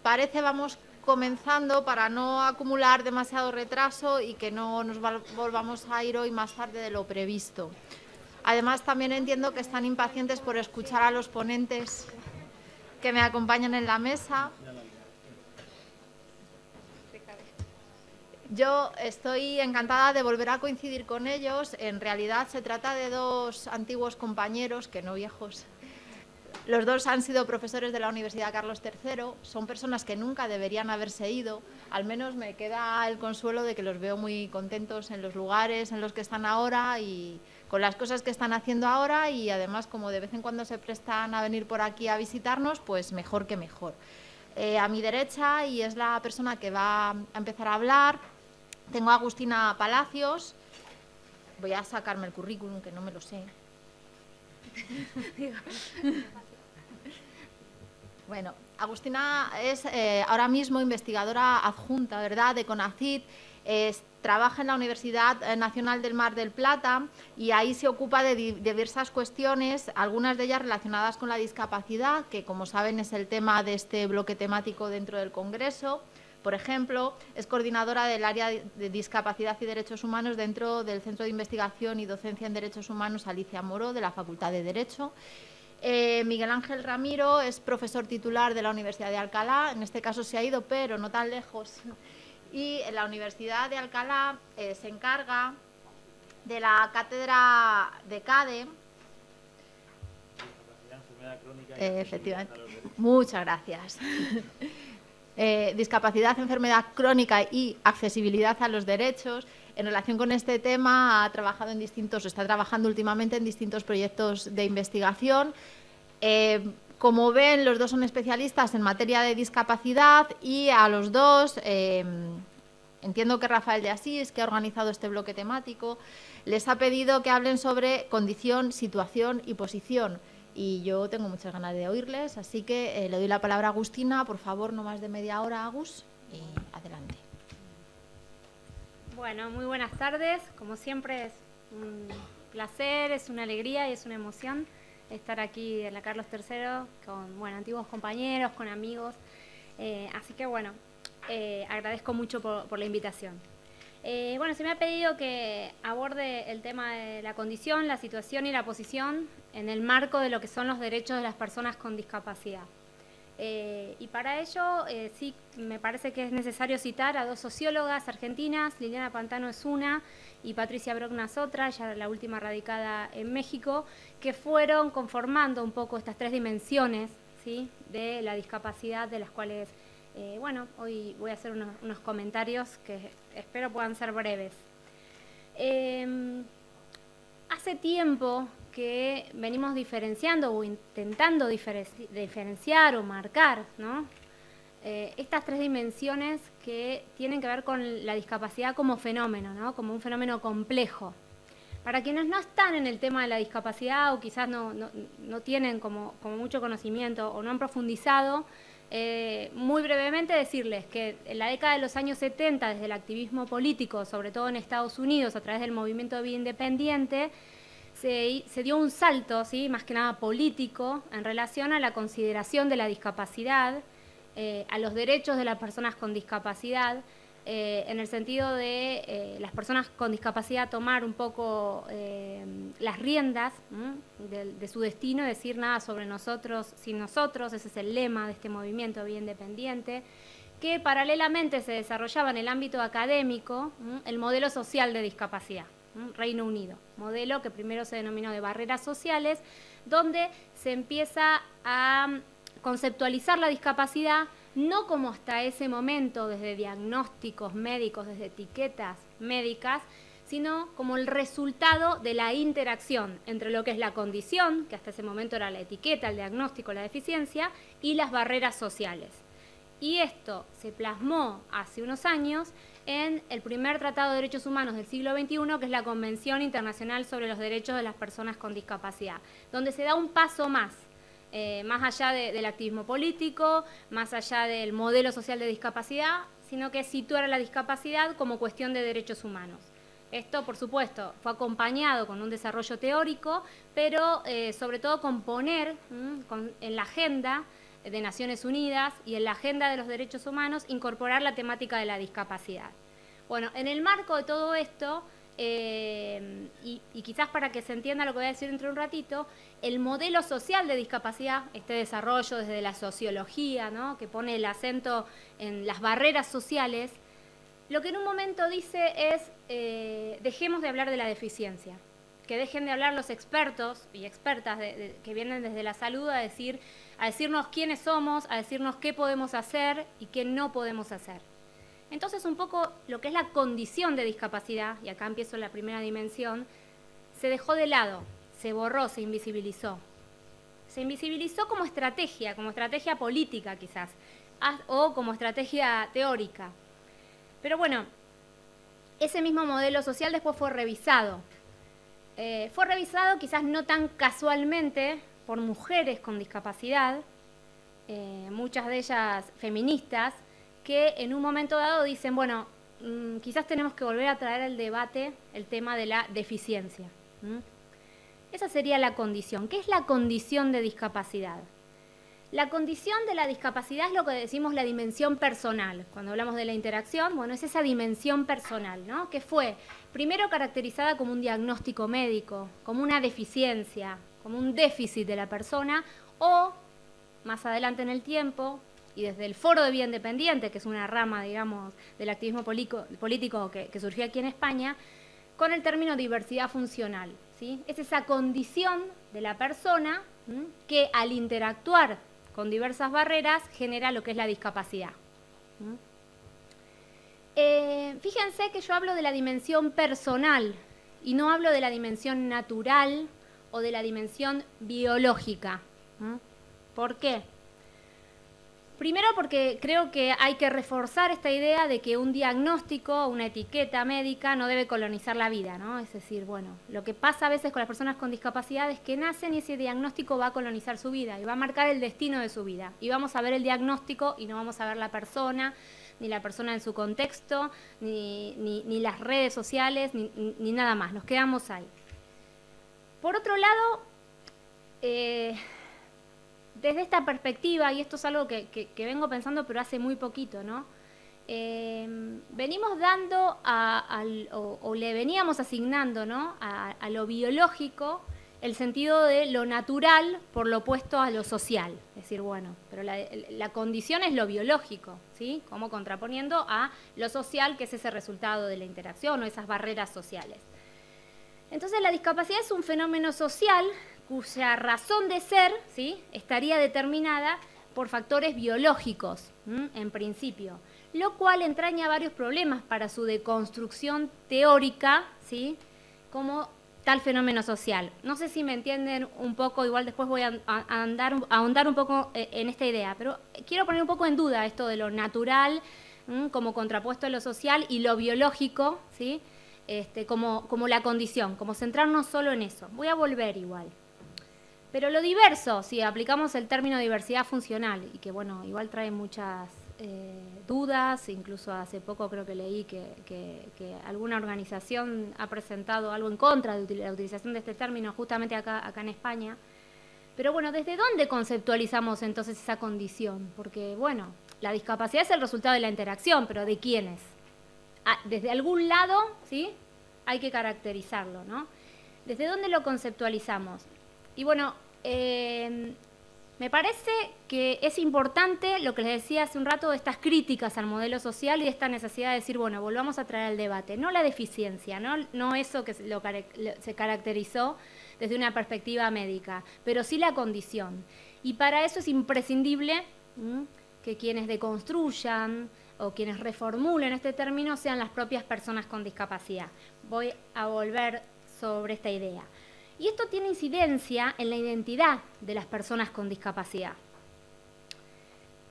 parece vamos comenzando para no acumular demasiado retraso y que no nos volvamos a ir hoy más tarde de lo previsto. Además, también entiendo que están impacientes por escuchar a los ponentes que me acompañan en la mesa. Yo estoy encantada de volver a coincidir con ellos. En realidad se trata de dos antiguos compañeros, que no viejos. Los dos han sido profesores de la Universidad Carlos III, son personas que nunca deberían haberse ido, al menos me queda el consuelo de que los veo muy contentos en los lugares en los que están ahora y con las cosas que están haciendo ahora, y además como de vez en cuando se prestan a venir por aquí a visitarnos, pues mejor que mejor. A mi derecha, y es la persona que va a empezar a hablar, tengo a Agustina Palacios. Voy a sacarme el currículum, que no me lo sé. Bueno, Agustina es ahora mismo investigadora adjunta, ¿verdad?, de CONACYT. Trabaja en la Universidad Nacional del Mar del Plata y ahí se ocupa de diversas cuestiones, algunas de ellas relacionadas con la discapacidad, que como saben es el tema de este bloque temático dentro del Congreso. Por ejemplo, es coordinadora del área de discapacidad y derechos humanos dentro del Centro de Investigación y Docencia en Derechos Humanos Alicia Moró, de la Facultad de Derecho. Miguel Ángel Ramiro es profesor titular de la Universidad de Alcalá, en este caso se ha ido, pero no tan lejos. Y en la Universidad de Alcalá se encarga de la cátedra de CADE. Efectivamente. Muchas gracias. Discapacidad, enfermedad crónica y accesibilidad a los derechos. En relación con este tema está trabajando últimamente en distintos proyectos de investigación. Como ven, los dos son especialistas en materia de discapacidad y a los dos, entiendo que Rafael de Asís, que ha organizado este bloque temático, les ha pedido que hablen sobre condición, situación y posición. Y yo tengo muchas ganas de oírles, así que le doy la palabra a Agustina. Por favor, no más de media hora, Agus, y adelante. Bueno, muy buenas tardes. Como siempre es un placer, es una alegría y es una emoción estar aquí en la Carlos III con antiguos compañeros, con amigos. Así que agradezco mucho por la invitación. Se me ha pedido que aborde el tema de la condición, la situación y la posición en el marco de lo que son los derechos de las personas con discapacidad. Y para ello sí me parece que es necesario citar a dos sociólogas argentinas, Liliana Pantano es una y Patricia Brockna es otra, ya la última radicada en México, que fueron conformando un poco estas tres dimensiones, ¿sí?, de la discapacidad, de las cuales hoy voy a hacer unos comentarios que espero puedan ser breves. Hace tiempo que venimos diferenciando o intentando diferenciar o marcar, ¿no?, estas tres dimensiones que tienen que ver con la discapacidad como fenómeno, ¿no?, como un fenómeno complejo. Para quienes no están en el tema de la discapacidad o quizás no tienen como mucho conocimiento o no han profundizado, muy brevemente decirles que en la década de los años 70, desde el activismo político, sobre todo en Estados Unidos, a través del movimiento de vida independiente, se dio un salto, ¿sí?, más que nada político, en relación a la consideración de la discapacidad, a los derechos de las personas con discapacidad, en el sentido de las personas con discapacidad tomar un poco las riendas de su destino, decir nada sobre nosotros sin nosotros. Ese es el lema de este movimiento de vida independiente, que paralelamente se desarrollaba en el ámbito académico el modelo social de discapacidad. Reino Unido, modelo que primero se denominó de barreras sociales, donde se empieza a conceptualizar la discapacidad no como hasta ese momento desde diagnósticos médicos, desde etiquetas médicas, sino como el resultado de la interacción entre lo que es la condición, que hasta ese momento era la etiqueta, el diagnóstico, la deficiencia, y las barreras sociales. Y esto se plasmó hace unos años en el primer Tratado de Derechos Humanos del siglo XXI, que es la Convención Internacional sobre los Derechos de las Personas con Discapacidad, donde se da un paso más allá del activismo político, más allá del modelo social de discapacidad, sino que situar a la discapacidad como cuestión de derechos humanos. Esto, por supuesto, fue acompañado con un desarrollo teórico, pero sobre todo con poner en la agenda de Naciones Unidas y en la Agenda de los Derechos Humanos incorporar la temática de la discapacidad. Bueno, en el marco de todo esto, y quizás para que se entienda lo que voy a decir dentro de un ratito, el modelo social de discapacidad, este desarrollo desde la sociología, ¿no?, que pone el acento en las barreras sociales, lo que en un momento dice es, dejemos de hablar de la deficiencia, que dejen de hablar los expertos y expertas que vienen desde la salud a decirnos quiénes somos, a decirnos qué podemos hacer y qué no podemos hacer. Entonces, un poco lo que es la condición de discapacidad, y acá empiezo la primera dimensión, se dejó de lado, se borró, se invisibilizó. Se invisibilizó como estrategia política quizás, o como estrategia teórica. Pero bueno, ese mismo modelo social después fue revisado. Fue revisado quizás no tan casualmente por mujeres con discapacidad, muchas de ellas feministas, que en un momento dado dicen, bueno, quizás tenemos que volver a traer al debate el tema de la deficiencia. Esa sería la condición. ¿Qué es la condición de discapacidad? La condición de la discapacidad es lo que decimos la dimensión personal. Cuando hablamos de la interacción, bueno, es esa dimensión personal, ¿no?, que fue primero caracterizada como un diagnóstico médico, como una deficiencia, como un déficit de la persona, o más adelante en el tiempo, y desde el Foro de Vida Independiente, que es una rama, digamos, del activismo político que surgió aquí en España, con el término diversidad funcional, ¿sí? Es esa condición de la persona que al interactuar con diversas barreras genera lo que es la discapacidad. Fíjense que yo hablo de la dimensión personal y no hablo de la dimensión natural o de la dimensión biológica. ¿Por qué? Primero porque creo que hay que reforzar esta idea de que un diagnóstico, una etiqueta médica no debe colonizar la vida, ¿no? Es decir, bueno, lo que pasa a veces con las personas con discapacidad es que nacen y ese diagnóstico va a colonizar su vida y va a marcar el destino de su vida. Y vamos a ver el diagnóstico y no vamos a ver la persona, ni la persona en su contexto, ni las redes sociales, ni nada más. Nos quedamos ahí. Por otro lado, desde esta perspectiva, y esto es algo que vengo pensando pero hace muy poquito, ¿no? Venimos dando o le veníamos asignando, ¿no?, a lo biológico el sentido de lo natural por lo opuesto a lo social. Es decir, bueno, pero la condición es lo biológico, ¿sí?, como contraponiendo a lo social, que es ese resultado de la interacción o esas barreras sociales. Entonces la discapacidad es un fenómeno social cuya razón de ser, ¿sí?, estaría determinada por factores biológicos, en principio, lo cual entraña varios problemas para su deconstrucción teórica, ¿sí?, como tal fenómeno social. No sé si me entienden un poco, igual después voy a ahondar un poco en esta idea, pero quiero poner un poco en duda esto de lo natural como contrapuesto a lo social y lo biológico, ¿sí?, como la condición, como centrarnos solo en eso. Voy a volver igual. Pero lo diverso, si aplicamos el término diversidad funcional, y que bueno, igual trae muchas dudas, incluso hace poco creo que leí que alguna organización ha presentado algo en contra de la utilización de este término justamente acá en España. Pero bueno, ¿desde dónde conceptualizamos entonces esa condición? Porque bueno, la discapacidad es el resultado de la interacción, pero ¿de quiénes? Desde algún lado, ¿sí?, hay que caracterizarlo, ¿no? ¿Desde dónde lo conceptualizamos? Y bueno, me parece que es importante lo que les decía hace un rato de estas críticas al modelo social y de esta necesidad de decir, bueno, volvamos a traer al debate, no la deficiencia, no eso que se caracterizó desde una perspectiva médica, pero sí la condición. Y para eso es imprescindible que quienes deconstruyan o quienes reformulen este término sean las propias personas con discapacidad. Voy a volver sobre esta idea. Y esto tiene incidencia en la identidad de las personas con discapacidad.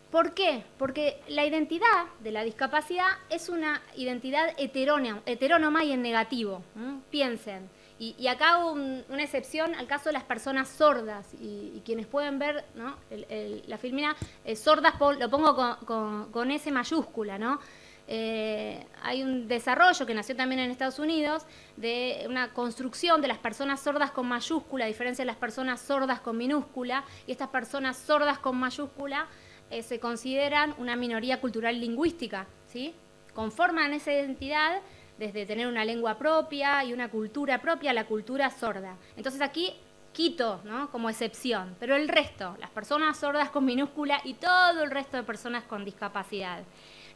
¿Por qué? Porque la identidad de la discapacidad es una identidad heterónoma y en negativo. Piensen. Y acá hago una excepción al caso de las personas sordas y quienes pueden ver, ¿no?, la filmina, sordas lo pongo con S mayúscula, ¿no? hay un desarrollo que nació también en Estados Unidos de una construcción de las personas sordas con mayúscula, a diferencia de las personas sordas con minúscula, y estas personas sordas con mayúscula se consideran una minoría cultural lingüística, ¿sí? Conforman esa identidad desde tener una lengua propia y una cultura propia, la cultura sorda. Entonces aquí quito, ¿no?, como excepción, pero el resto, las personas sordas con minúscula y todo el resto de personas con discapacidad,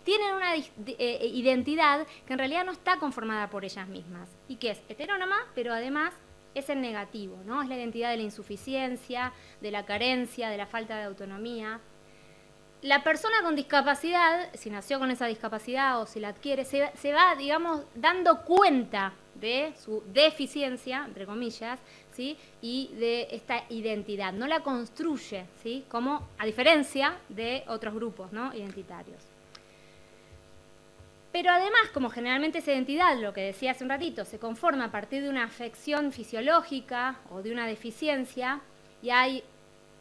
tienen una identidad que en realidad no está conformada por ellas mismas y que es heterónoma, pero además es en negativo, ¿no? Es la identidad de la insuficiencia, de la carencia, de la falta de autonomía. La persona con discapacidad, si nació con esa discapacidad o si la adquiere, se va, digamos, dando cuenta de su deficiencia, entre comillas, ¿sí?, y de esta identidad. No la construye, ¿sí?, como a diferencia de otros grupos, ¿no?, identitarios. Pero además, como generalmente esa identidad, lo que decía hace un ratito, se conforma a partir de una afección fisiológica o de una deficiencia, y hay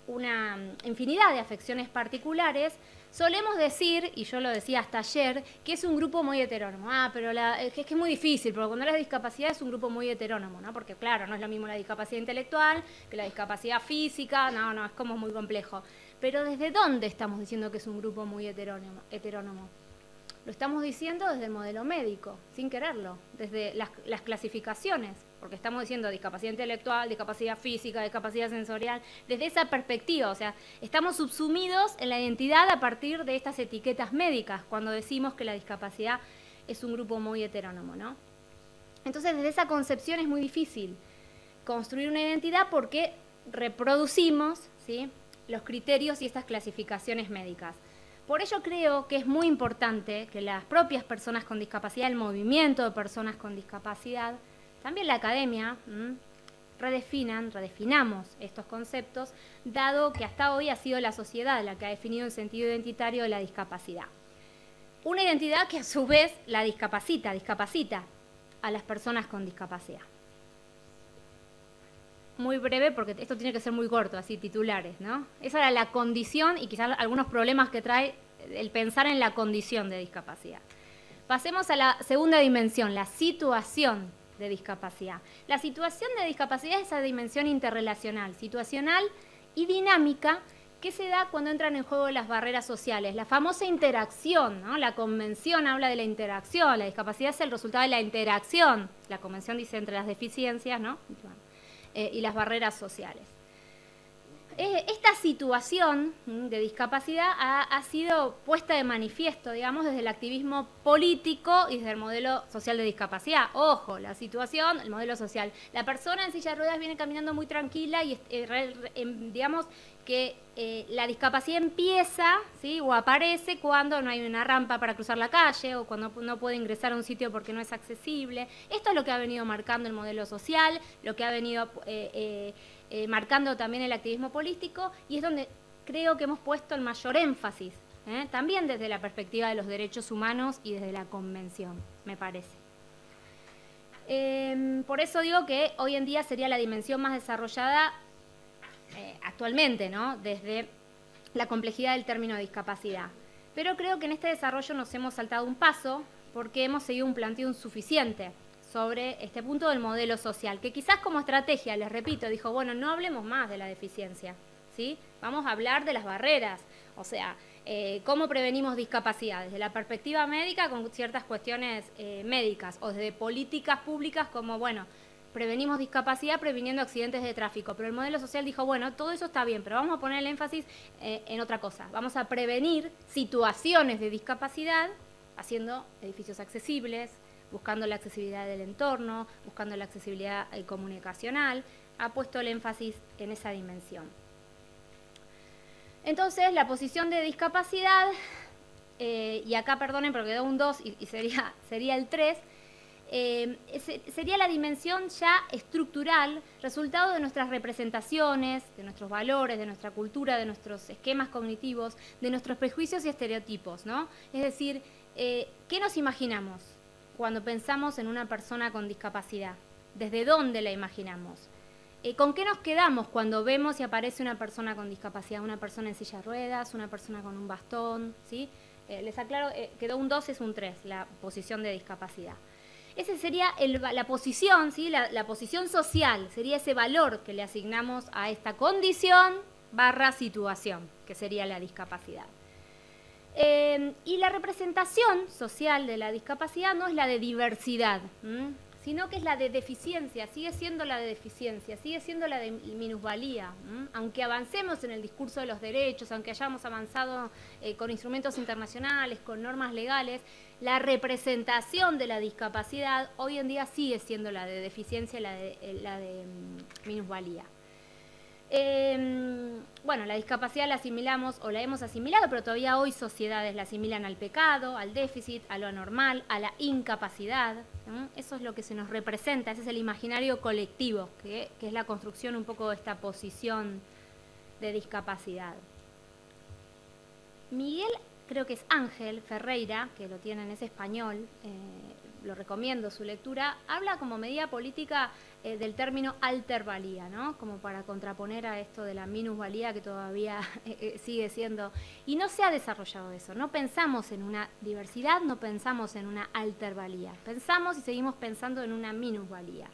una infinidad de afecciones particulares, solemos decir, y yo lo decía hasta ayer, que es un grupo muy heterónomo. Pero es que es muy difícil, porque cuando hablas de discapacidad es un grupo muy heterónomo, ¿no? Porque claro, no es lo mismo la discapacidad intelectual que la discapacidad física, no, es como muy complejo. Pero ¿desde dónde estamos diciendo que es un grupo muy heterónomo? Lo estamos diciendo desde el modelo médico, sin quererlo, desde las clasificaciones, porque estamos diciendo discapacidad intelectual, discapacidad física, discapacidad sensorial, desde esa perspectiva, o sea, estamos subsumidos en la identidad a partir de estas etiquetas médicas, cuando decimos que la discapacidad es un grupo muy heterónomo, ¿no? Entonces, desde esa concepción es muy difícil construir una identidad porque reproducimos, ¿sí?, los criterios y estas clasificaciones médicas. Por ello creo que es muy importante que las propias personas con discapacidad, el movimiento de personas con discapacidad, también la academia, redefinamos estos conceptos, dado que hasta hoy ha sido la sociedad la que ha definido el sentido identitario de la discapacidad. Una identidad que a su vez la discapacita a las personas con discapacidad. Muy breve, porque esto tiene que ser muy corto, así, titulares, ¿no? Esa era la condición y quizás algunos problemas que trae el pensar en la condición de discapacidad. Pasemos a la segunda dimensión, la situación de discapacidad. La situación de discapacidad es esa dimensión interrelacional, situacional y dinámica que se da cuando entran en juego las barreras sociales. La famosa interacción, ¿no? La convención habla de la interacción, la discapacidad es el resultado de la interacción. La convención dice entre las deficiencias, ¿no?, y las barreras sociales. Esta situación de discapacidad ha sido puesta de manifiesto, digamos, desde el activismo político y desde el modelo social de discapacidad. Ojo, la situación, el modelo social. La persona en silla de ruedas viene caminando muy tranquila y digamos que la discapacidad empieza, ¿sí?, o aparece cuando no hay una rampa para cruzar la calle o cuando no puede ingresar a un sitio porque no es accesible. Esto es lo que ha venido marcando el modelo social, lo que ha venido marcando también el activismo político, y es donde creo que hemos puesto el mayor énfasis, también desde la perspectiva de los derechos humanos y desde la convención, me parece. Por eso digo que hoy en día sería la dimensión más desarrollada actualmente, ¿no?, desde la complejidad del término discapacidad. Pero creo que en este desarrollo nos hemos saltado un paso porque hemos seguido un planteo insuficiente sobre este punto del modelo social, que quizás como estrategia, les repito, dijo, bueno, no hablemos más de la deficiencia, ¿sí? Vamos a hablar de las barreras, o sea, cómo prevenimos discapacidad, desde la perspectiva médica con ciertas cuestiones médicas, o desde políticas públicas como, bueno, prevenimos discapacidad previniendo accidentes de tráfico, pero el modelo social dijo, bueno, todo eso está bien, pero vamos a poner el énfasis en otra cosa, vamos a prevenir situaciones de discapacidad haciendo edificios accesibles, buscando la accesibilidad del entorno, buscando la accesibilidad comunicacional, ha puesto el énfasis en esa dimensión. Entonces, la posición de discapacidad, y acá perdonen pero quedó un 2 y sería el 3, sería la dimensión ya estructural, resultado de nuestras representaciones, de nuestros valores, de nuestra cultura, de nuestros esquemas cognitivos, de nuestros prejuicios y estereotipos, ¿no? Es decir, ¿qué nos imaginamos cuando pensamos en una persona con discapacidad? ¿Desde dónde la imaginamos? ¿Con qué nos quedamos cuando vemos y aparece una persona con discapacidad? Una persona en silla de ruedas, una persona con un bastón, ¿sí? Les aclaro, quedó un 2, es un 3, la posición de discapacidad. Esa sería la posición, ¿sí? La posición social, sería ese valor que le asignamos a esta condición / situación, que sería la discapacidad. Y la representación social de la discapacidad no es la de diversidad, sino que es la de deficiencia, sigue siendo la de deficiencia, sigue siendo la de minusvalía. Aunque avancemos en el discurso de los derechos, aunque hayamos avanzado con instrumentos internacionales, con normas legales, la representación de la discapacidad hoy en día sigue siendo la de deficiencia, la de minusvalía. Bueno, la discapacidad la asimilamos o la hemos asimilado, pero todavía hoy sociedades la asimilan al pecado, al déficit, a lo anormal, a la incapacidad. Eso es lo que se nos representa, ese es el imaginario colectivo, que es la construcción un poco de esta posición de discapacidad. Miguel, creo que es Ángel Ferreira, que lo tienen, es español, lo recomiendo su lectura, habla como medida política del término altervalía, ¿no? Como para contraponer a esto de la minusvalía que todavía sigue siendo. Y no se ha desarrollado eso, no pensamos en una diversidad, no pensamos en una altervalía, pensamos y seguimos pensando en una minusvalía.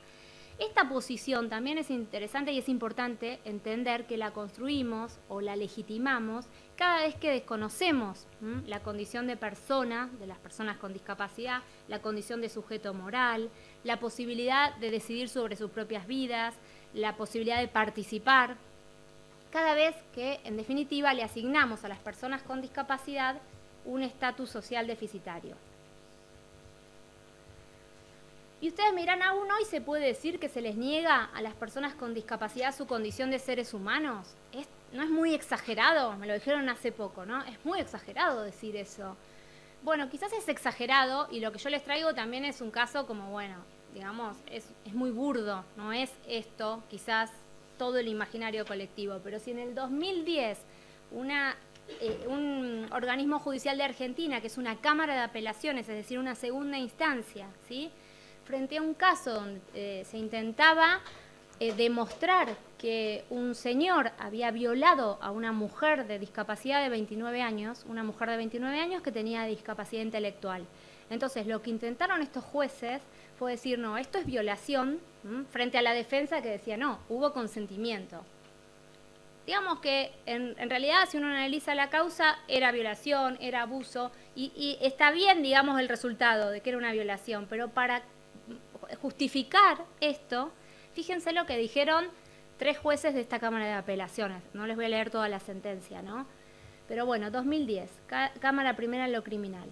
Esta posición también es interesante y es importante entender que la construimos o la legitimamos cada vez que desconocemos la condición de persona, de las personas con discapacidad, la condición de sujeto moral, la posibilidad de decidir sobre sus propias vidas, la posibilidad de participar. Cada vez que, en definitiva, le asignamos a las personas con discapacidad un estatus social deficitario. Y ustedes me dirán, ¿aún hoy se puede decir que se les niega a las personas con discapacidad su condición de seres humanos? ¿No es muy exagerado? Me lo dijeron hace poco, ¿no? Es muy exagerado decir eso. Bueno, quizás es exagerado y lo que yo les traigo también es un caso como, bueno, digamos, es muy burdo, no es esto, quizás todo el imaginario colectivo, pero si en el 2010 un organismo judicial de Argentina, que es una cámara de apelaciones, es decir, una segunda instancia, ¿sí?, frente a un caso donde se intentaba demostrar que un señor había violado a una mujer de discapacidad de 29 años, una mujer de 29 años que tenía discapacidad intelectual. Entonces, lo que intentaron estos jueces fue decir, no, esto es violación, frente a la defensa que decía, no, hubo consentimiento. Digamos que en realidad, si uno analiza la causa, era violación, era abuso, y está bien, digamos, el resultado de que era una violación, pero para justificar esto, fíjense lo que dijeron 3 jueces de esta Cámara de Apelaciones. No les voy a leer toda la sentencia, ¿no? Pero bueno, 2010, Cámara Primera en lo criminal.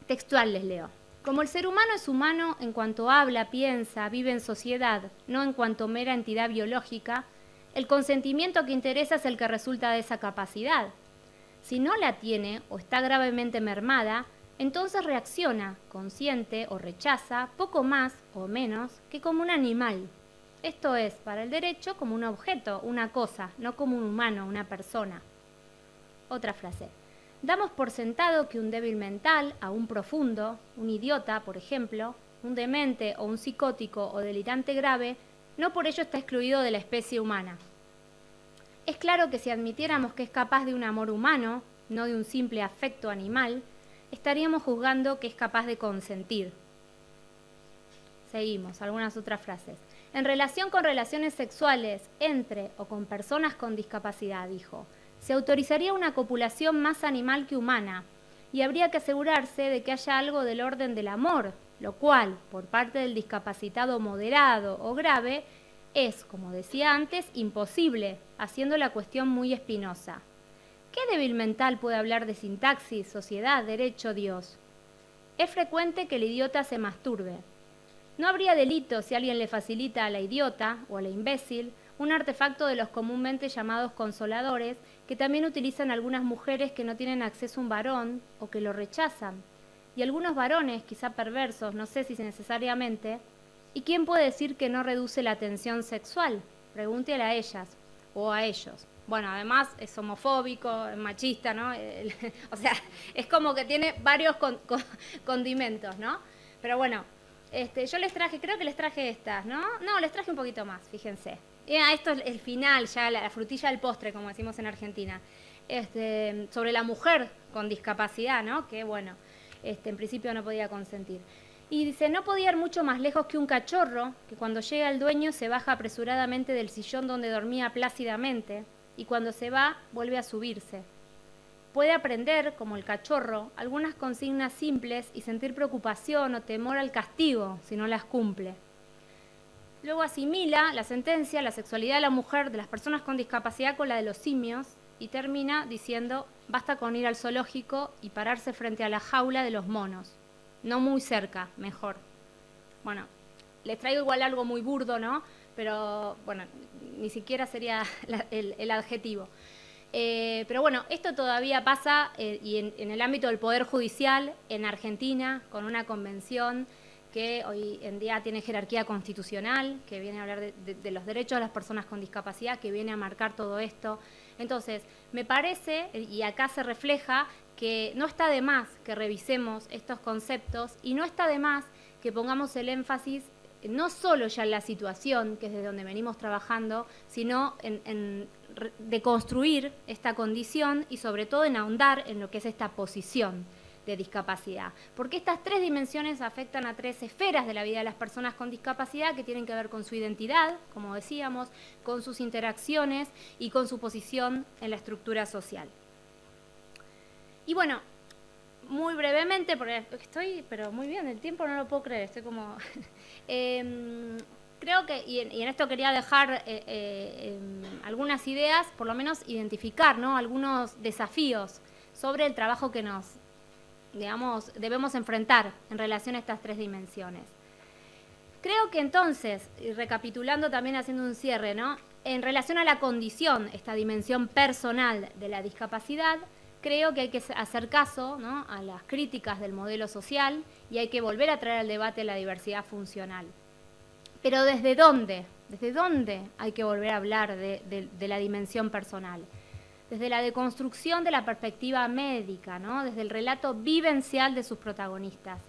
Textual les leo. Como el ser humano es humano en cuanto habla, piensa, vive en sociedad, no en cuanto mera entidad biológica, el consentimiento que interesa es el que resulta de esa capacidad. Si no la tiene o está gravemente mermada, entonces reacciona, consciente o rechaza, poco más o menos que como un animal. Esto es, para el derecho, como un objeto, una cosa, no como un humano, una persona. Otra frase. Damos por sentado que un débil mental, aún profundo, un idiota, por ejemplo, un demente o un psicótico o delirante grave, no por ello está excluido de la especie humana. Es claro que si admitiéramos que es capaz de un amor humano, no de un simple afecto animal, estaríamos juzgando que es capaz de consentir. Seguimos, algunas otras frases. En relación con relaciones sexuales entre o con personas con discapacidad, dijo, se autorizaría una copulación más animal que humana y habría que asegurarse de que haya algo del orden del amor, lo cual, por parte del discapacitado moderado o grave, es, como decía antes, imposible, haciendo la cuestión muy espinosa. ¿Qué débil mental puede hablar de sintaxis, sociedad, derecho, Dios? Es frecuente que el idiota se masturbe. No habría delito si alguien le facilita a la idiota o a la imbécil un artefacto de los comúnmente llamados consoladores que también utilizan algunas mujeres que no tienen acceso a un varón o que lo rechazan. Y algunos varones, quizá perversos, no sé si necesariamente. ¿Y quién puede decir que no reduce la tensión sexual? Pregúntele a ellas o a ellos. Bueno, además es homofóbico, es machista, ¿no? O sea, es como que tiene varios condimentos, ¿no? Pero bueno, yo les traje, creo que les traje estas, ¿no? No, les traje un poquito más, fíjense. Esto es el final, ya la frutilla del postre, como decimos en Argentina. sobre la mujer con discapacidad, ¿no? Que bueno, en principio no podía consentir. Y dice, no podía ir mucho más lejos que un cachorro, que cuando llega el dueño se baja apresuradamente del sillón donde dormía plácidamente, y cuando se va, vuelve a subirse. Puede aprender, como el cachorro, algunas consignas simples y sentir preocupación o temor al castigo si no las cumple. Luego asimila la sentencia, la sexualidad de la mujer, de las personas con discapacidad, con la de los simios, y termina diciendo, basta con ir al zoológico y pararse frente a la jaula de los monos. No muy cerca, mejor. Bueno, les traigo igual algo muy burdo, ¿no? Pero, bueno, ni siquiera sería el adjetivo. Pero bueno, esto todavía pasa y en el ámbito del Poder Judicial, en Argentina, con una convención que hoy en día tiene jerarquía constitucional, que viene a hablar de los derechos de las personas con discapacidad, que viene a marcar todo esto. Entonces, me parece, y acá se refleja, que no está de más que revisemos estos conceptos y no está de más que pongamos el énfasis no solo ya en la situación, que es desde donde venimos trabajando, sino en deconstruir esta condición y sobre todo en ahondar en lo que es esta posición de discapacidad. Porque estas tres dimensiones afectan a tres esferas de la vida de las personas con discapacidad que tienen que ver con su identidad, como decíamos, con sus interacciones y con su posición en la estructura social. Y bueno, muy brevemente, porque estoy, pero muy bien, el tiempo no lo puedo creer, estoy como... creo que, y en esto quería dejar algunas ideas, por lo menos identificar, ¿no?, algunos desafíos sobre el trabajo que nos, digamos, debemos enfrentar en relación a estas tres dimensiones. Creo que entonces, y recapitulando también haciendo un cierre, ¿no?, en relación a la condición, esta dimensión personal de la discapacidad, creo que hay que hacer caso, ¿no?, a las críticas del modelo social y hay que volver a traer al debate la diversidad funcional. Pero ¿desde dónde? ¿Desde dónde hay que volver a hablar de la dimensión personal? Desde la deconstrucción de la perspectiva médica, ¿no?, desde el relato vivencial de sus protagonistas.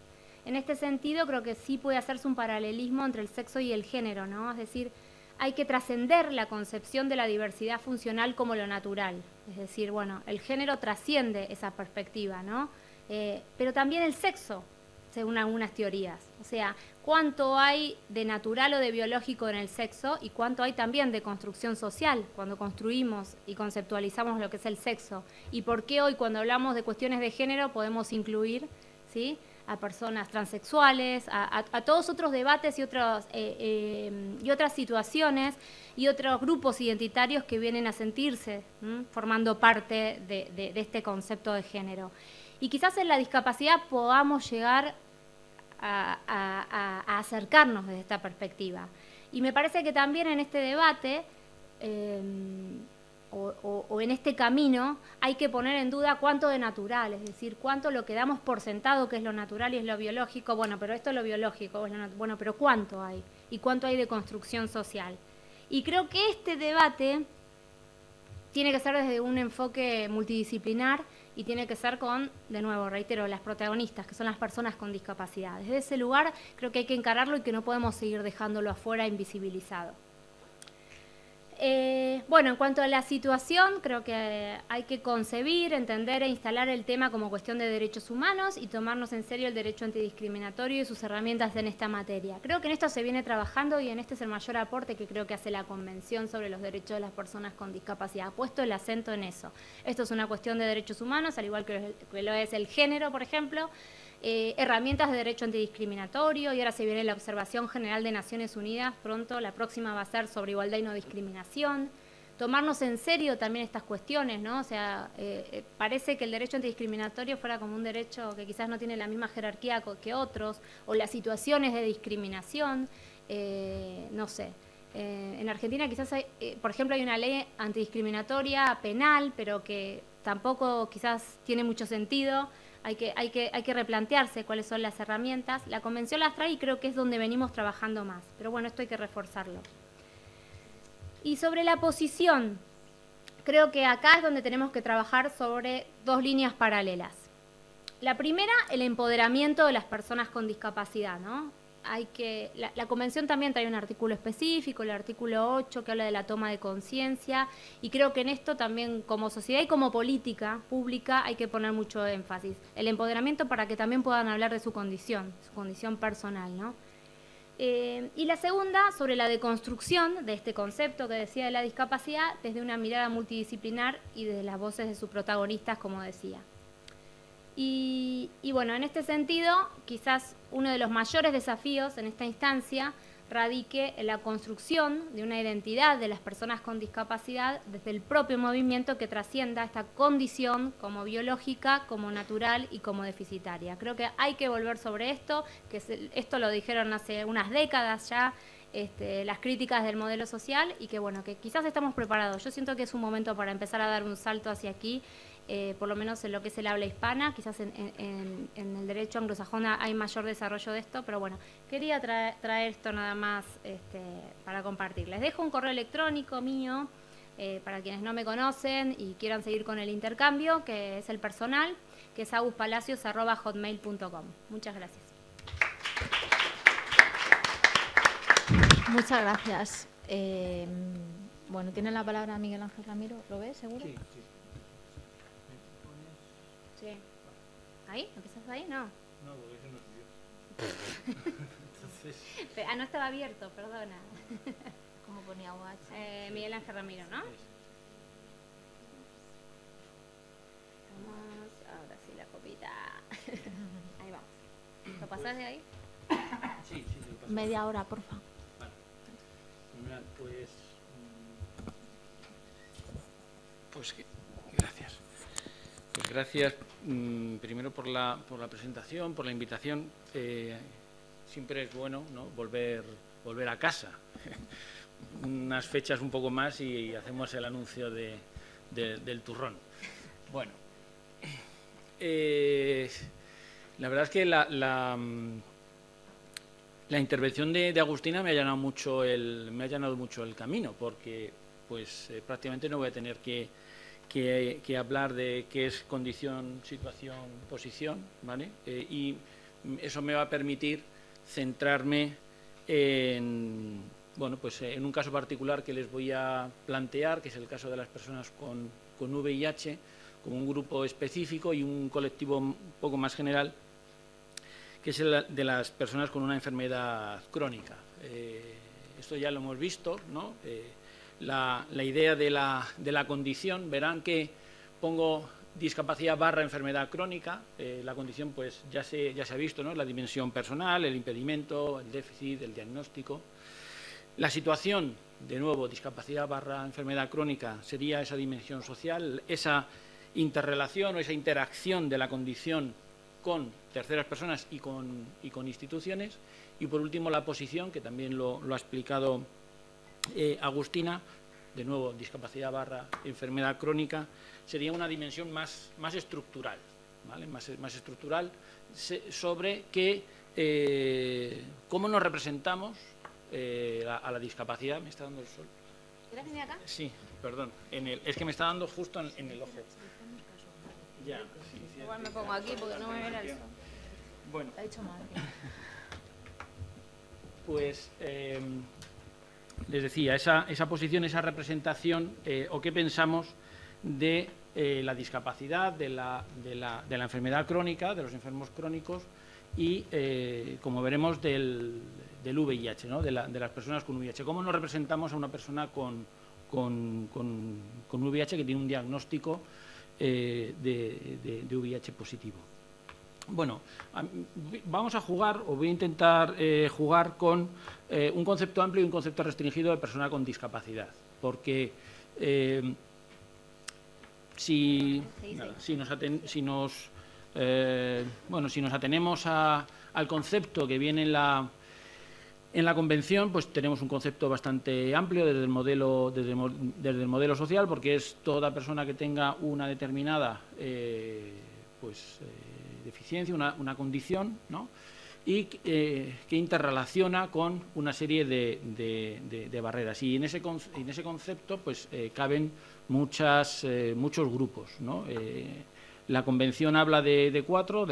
En este sentido, creo que sí puede hacerse un paralelismo entre el sexo y el género, ¿no? Es decir, hay que trascender la concepción de la diversidad funcional como lo natural. Es decir, bueno, el género trasciende esa perspectiva, ¿no? Pero también el sexo, según algunas teorías. O sea, cuánto hay de natural o de biológico en el sexo y cuánto hay también de construcción social cuando construimos y conceptualizamos lo que es el sexo. Y por qué hoy cuando hablamos de cuestiones de género podemos incluir, ¿sí?, a personas transexuales, a todos otros debates y otras situaciones y otros grupos identitarios que vienen a sentirse formando parte de este concepto de género. Y quizás en la discapacidad podamos llegar a acercarnos desde esta perspectiva. Y me parece que también en este debate o en este camino hay que poner en duda cuánto de natural, es decir, cuánto lo que damos por sentado que es lo natural y es lo biológico, bueno, pero esto es lo biológico, bueno, pero cuánto hay y cuánto hay de construcción social. Y creo que este debate tiene que ser desde un enfoque multidisciplinar y tiene que ser con, de nuevo, reitero, las protagonistas, que son las personas con discapacidad. Desde ese lugar creo que hay que encararlo y que no podemos seguir dejándolo afuera invisibilizado. Bueno, en cuanto a la situación, creo que hay que concebir, entender e instalar el tema como cuestión de derechos humanos y tomarnos en serio el derecho antidiscriminatorio y sus herramientas en esta materia. Creo que en esto se viene trabajando y en este es el mayor aporte que creo que hace la Convención sobre los Derechos de las Personas con Discapacidad. Ha puesto el acento en eso. Esto es una cuestión de derechos humanos, al igual que lo es el género, por ejemplo. Herramientas de derecho antidiscriminatorio y ahora se viene la Observación General de Naciones Unidas, pronto la próxima va a ser sobre igualdad y no discriminación. Tomarnos en serio también estas cuestiones, ¿no? O sea, parece que el derecho antidiscriminatorio fuera como un derecho que quizás no tiene la misma jerarquía que otros, o las situaciones de discriminación, no sé. En Argentina quizás hay, por ejemplo, hay una ley antidiscriminatoria penal, pero que tampoco quizás tiene mucho sentido. Hay que replantearse cuáles son las herramientas. La Convención las trae y creo que es donde venimos trabajando más. Pero bueno, esto hay que reforzarlo. Y sobre la posición, creo que acá es donde tenemos que trabajar sobre dos líneas paralelas. La primera, el empoderamiento de las personas con discapacidad, ¿no? la Convención también trae un artículo específico, el artículo 8, que habla de la toma de conciencia, y creo que en esto también como sociedad y como política pública hay que poner mucho énfasis. El empoderamiento para que también puedan hablar de su condición personal, ¿no? Y la segunda, sobre la deconstrucción de este concepto que decía de la discapacidad desde una mirada multidisciplinar y desde las voces de sus protagonistas, como decía. Y bueno, en este sentido, quizás uno de los mayores desafíos en esta instancia radique en la construcción de una identidad de las personas con discapacidad desde el propio movimiento que trascienda esta condición como biológica, como natural y como deficitaria. Creo que hay que volver sobre esto, esto lo dijeron hace unas décadas ya, las críticas del modelo social, y que bueno, que quizás estamos preparados. Yo siento que es un momento para empezar a dar un salto hacia aquí, por lo menos en lo que es el habla hispana. Quizás en el derecho anglosajón hay mayor desarrollo de esto, pero bueno, quería traer esto nada más para compartir. Les dejo un correo electrónico mío para quienes no me conocen y quieran seguir con el intercambio, que es el personal, que es aguspalacios@hotmail.com. Muchas gracias. Muchas gracias. Bueno, tiene la palabra Miguel Ángel Ramiro. ¿Lo ves, seguro? Sí. Sí. ¿Ahí? ¿Empiezas ahí? No. No, porque eso no es yo. Entonces... no estaba abierto, perdona. ¿Cómo ponía UH? Miguel Ángel Ramiro, ¿no? Vamos, ahora sí, la copita. Ahí vamos. ¿Lo pasás de ahí? Sí, lo paso. Media hora, porfa. Vale. Pues gracias. Pues gracias primero por la presentación, por la invitación. Siempre es bueno, ¿no?, volver a casa. Unas fechas un poco más y hacemos el anuncio del turrón. Bueno, la verdad es que la intervención de Agustina me ha llenado mucho el camino, porque pues prácticamente no voy a tener que hablar de qué es condición, situación, posición, ¿vale? Y eso me va a permitir centrarme en un caso particular que les voy a plantear, que es el caso de las personas con VIH, como un grupo específico y un colectivo un poco más general, que es el de las personas con una enfermedad crónica. Esto ya lo hemos visto, ¿no? La idea de la condición, verán que pongo discapacidad / enfermedad crónica. La condición pues ya se ha visto, ¿no? La dimensión personal, el impedimento, el déficit, el diagnóstico. La situación, de nuevo, discapacidad / enfermedad crónica, sería esa dimensión social, esa interrelación o esa interacción de la condición con terceras personas y con instituciones. Y por último, la posición, que también lo ha explicado Agustina, de nuevo, discapacidad / enfermedad crónica, sería una dimensión más estructural, ¿vale? Más estructural sobre cómo nos representamos a la discapacidad. ¿Me está dando el sol? ¿Quieres venir acá? Sí, perdón. Es que me está dando justo en el ojo. Ya. Sí, igual me pongo aquí porque no me verá el sol. Bueno. Te ha dicho mal. Pues les decía, esa posición, esa representación, o qué pensamos de la discapacidad, de la enfermedad crónica, de los enfermos crónicos y, como veremos, del VIH, ¿no? de las personas con VIH. ¿Cómo nos representamos a una persona con VIH que tiene un diagnóstico de VIH positivo? Bueno, vamos a jugar, o voy a intentar jugar con un concepto amplio y un concepto restringido de persona con discapacidad, porque si nos atenemos al concepto que viene en la Convención, pues tenemos un concepto bastante amplio desde el modelo social, porque es toda persona que tenga una determinada deficiencia, una condición, ¿no? Y que interrelaciona con una serie de barreras. Y en ese concepto pues caben muchos grupos, ¿no? La Convención habla de 4,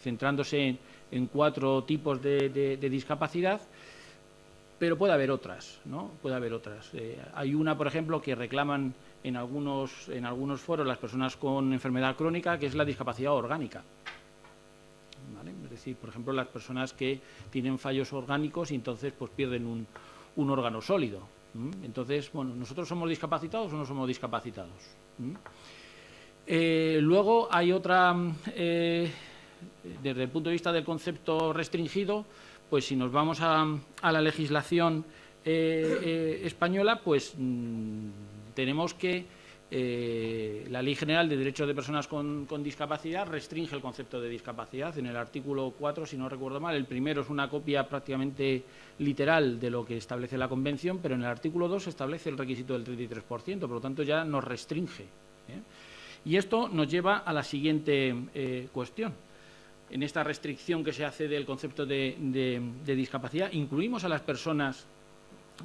centrándose en 4 tipos de discapacidad, pero puede haber otras, ¿no? Puede haber otras. Hay una, por ejemplo, que reclaman en algunos foros las personas con enfermedad crónica, que es la discapacidad orgánica. ¿Vale? Es decir, por ejemplo, las personas que tienen fallos orgánicos y entonces pues pierden un órgano sólido. Entonces, bueno, ¿nosotros somos discapacitados o no somos discapacitados? Luego hay otra, desde el punto de vista del concepto restringido, pues si nos vamos a la legislación española, pues tenemos que la Ley General de Derechos de Personas con Discapacidad restringe el concepto de discapacidad. En el artículo 4, si no recuerdo mal, el primero es una copia prácticamente literal de lo que establece la Convención, pero en el artículo 2 se establece el requisito del 33%, por lo tanto ya nos restringe. Y esto nos lleva a la siguiente cuestión. En esta restricción que se hace del concepto de discapacidad, ¿incluimos a las personas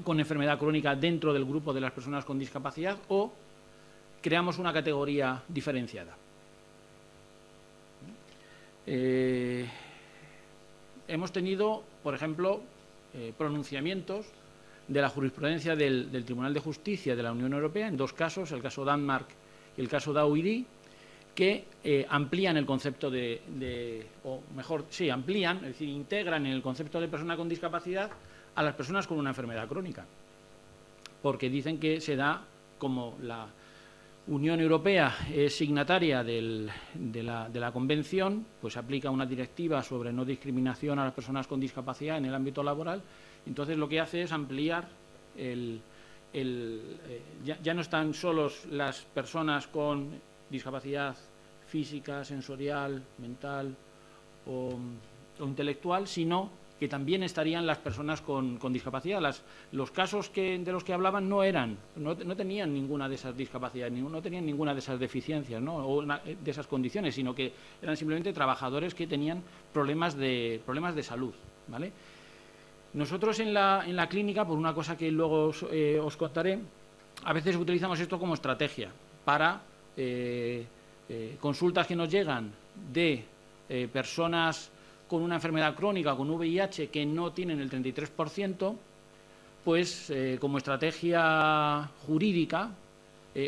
con enfermedad crónica dentro del grupo de las personas con discapacidad o creamos una categoría diferenciada? Hemos tenido, por ejemplo, pronunciamientos de la jurisprudencia del Tribunal de Justicia de la Unión Europea en 2 casos, el caso Danmark y el caso DAUID, que amplían el concepto amplían, es decir, integran en el concepto de persona con discapacidad a las personas con una enfermedad crónica, porque dicen que se da, como la Unión Europea es signataria de la Convención, pues aplica una directiva sobre no discriminación a las personas con discapacidad en el ámbito laboral. Entonces lo que hace es ampliar ya no están solos las personas con discapacidad física, sensorial, mental o intelectual, sino que también estarían las personas con discapacidad. Los casos de los que hablaban no tenían ninguna de esas discapacidades, no tenían ninguna de esas deficiencias, ¿no? O de esas condiciones, sino que eran simplemente trabajadores que tenían problemas de salud, ¿vale? Nosotros en la clínica, por una cosa que luego os contaré, a veces utilizamos esto como estrategia para consultas que nos llegan de personas con una enfermedad crónica, con VIH, que no tienen el 33%, pues como estrategia jurídica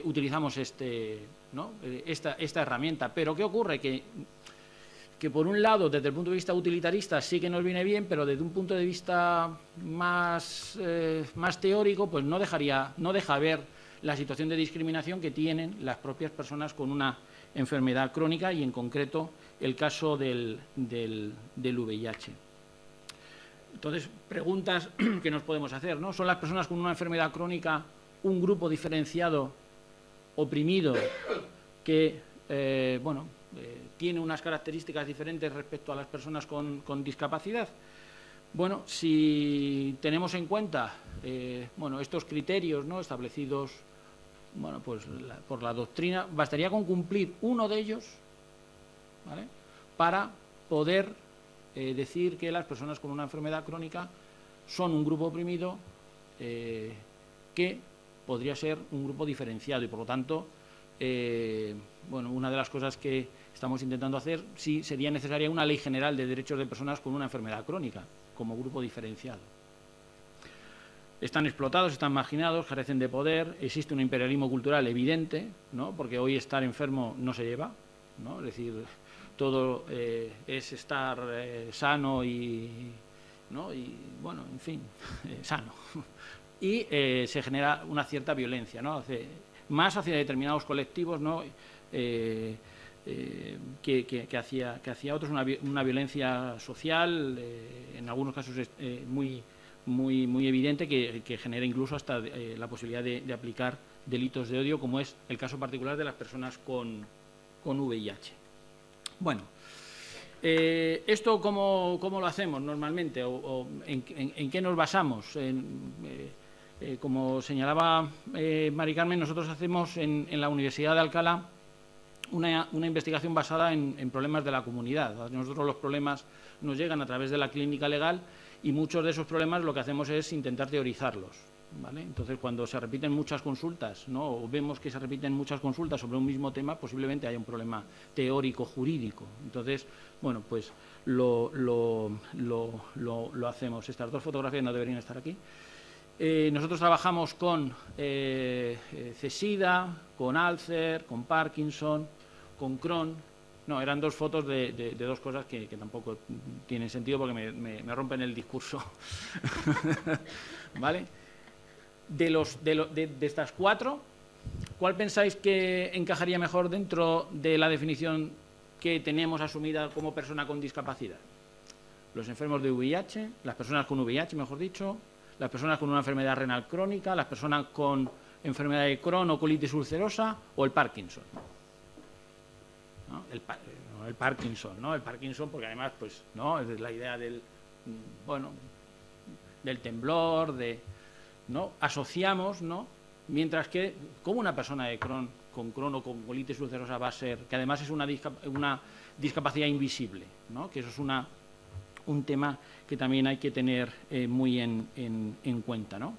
utilizamos esta herramienta. Pero ¿qué ocurre? Que por un lado, desde el punto de vista utilitarista sí que nos viene bien, pero desde un punto de vista más teórico, pues no deja ver la situación de discriminación que tienen las propias personas con una enfermedad crónica y en concreto el caso del VIH. Entonces, preguntas que nos podemos hacer, ¿no? ¿Son las personas con una enfermedad crónica un grupo diferenciado, oprimido, que, tiene unas características diferentes respecto a las personas con discapacidad? Bueno, si tenemos en cuenta estos criterios, ¿no?, establecidos por la doctrina, bastaría con cumplir uno de ellos, ¿vale?, para poder decir que las personas con una enfermedad crónica son un grupo oprimido que podría ser un grupo diferenciado y, por lo tanto, una de las cosas que estamos intentando hacer, sí sería necesaria una ley general de derechos de personas con una enfermedad crónica como grupo diferenciado. Están explotados, están marginados, carecen de poder, existe un imperialismo cultural evidente, ¿no?, porque hoy estar enfermo no se lleva, ¿no?, es decir, todo es estar sano sano. Y se genera una cierta violencia, ¿no?, más hacia determinados colectivos, ¿no?, que hacia otros, una violencia social, en algunos casos muy evidente, que genera incluso hasta la posibilidad de aplicar delitos de odio, como es el caso particular de las personas con VIH. Bueno, ¿esto cómo lo hacemos normalmente o en qué nos basamos? Como señalaba Mari Carmen, nosotros hacemos en la Universidad de Alcalá una investigación basada en problemas de la comunidad. Nosotros los problemas nos llegan a través de la clínica legal y muchos de esos problemas lo que hacemos es intentar teorizarlos. ¿vale? Entonces, cuando se repiten muchas consultas, ¿no? O vemos que se repiten muchas consultas sobre un mismo tema, posiblemente haya un problema teórico-jurídico. Entonces, bueno, pues lo hacemos. Estas dos fotografías no deberían estar aquí. Nosotros trabajamos con CSIDA, con Alzheimer, con Parkinson, con Crohn. No, eran dos fotos de dos cosas que tampoco tienen sentido porque me rompen el discurso. ¿Vale? De estas cuatro, ¿cuál pensáis que encajaría mejor dentro de la definición que tenemos asumida como persona con discapacidad? Los enfermos de VIH, las personas con VIH, mejor dicho, las personas con una enfermedad renal crónica, las personas con enfermedad de Crohn o colitis ulcerosa o el Parkinson. ¿No? El Parkinson, ¿no? El Parkinson, porque además, pues, ¿no? Es la idea del, bueno, del temblor, ¿no? Asociamos, ¿no? Mientras que, como una persona de Crohn, con Crohn o con colitis ulcerosa va a ser, que además es una discapacidad invisible, ¿no? Que eso es un tema que también hay que tener muy en cuenta, ¿no?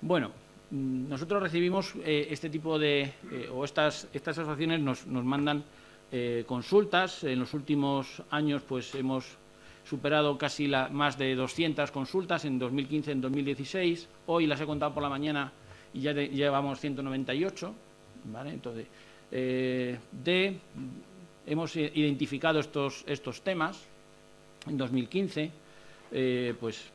Bueno, nosotros recibimos este tipo de, o estas asociaciones nos mandan consultas. En los últimos años pues hemos superado casi más de 200 consultas en 2015, en 2016. Hoy las he contado por la mañana y ya llevamos 198, ¿vale? Entonces, hemos identificado estos temas en 2015, pues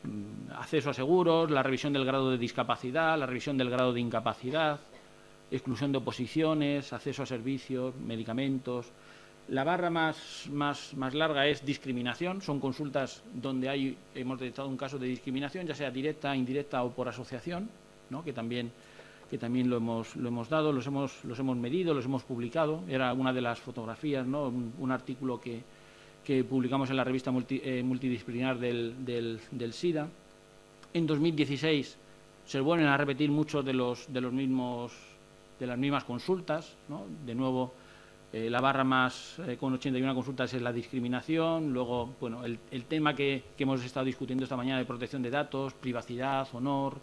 acceso a seguros, la revisión del grado de discapacidad, la revisión del grado de incapacidad, exclusión de oposiciones, acceso a servicios, medicamentos. La barra más larga es discriminación. Son consultas donde hemos detectado un caso de discriminación, ya sea directa, indirecta o por asociación, ¿no? que también lo hemos dado, los hemos medido, los hemos publicado. Era una de las fotografías, ¿no? un artículo que publicamos en la revista multidisciplinar del SIDA. En 2016 se vuelven a repetir muchos de las mismas consultas, ¿no? De nuevo, la barra más con 81 consultas es la discriminación. Luego, bueno, el tema que hemos estado discutiendo esta mañana de protección de datos, privacidad, honor,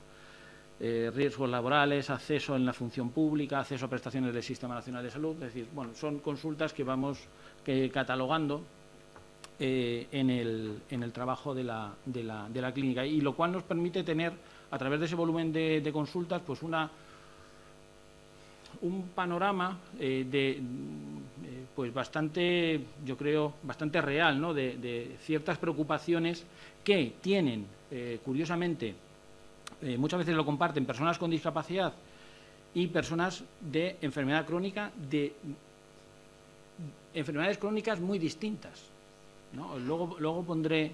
riesgos laborales, acceso en la función pública, acceso a prestaciones del Sistema Nacional de Salud. Es decir, bueno, son consultas que vamos catalogando en el trabajo de la clínica, y lo cual nos permite tener, a través de ese volumen de consultas, pues un panorama pues bastante, yo creo, bastante real, ¿no? de ciertas preocupaciones que tienen, curiosamente, muchas veces lo comparten personas con discapacidad y personas de enfermedad crónica, de enfermedades crónicas muy distintas, ¿no? Luego pondré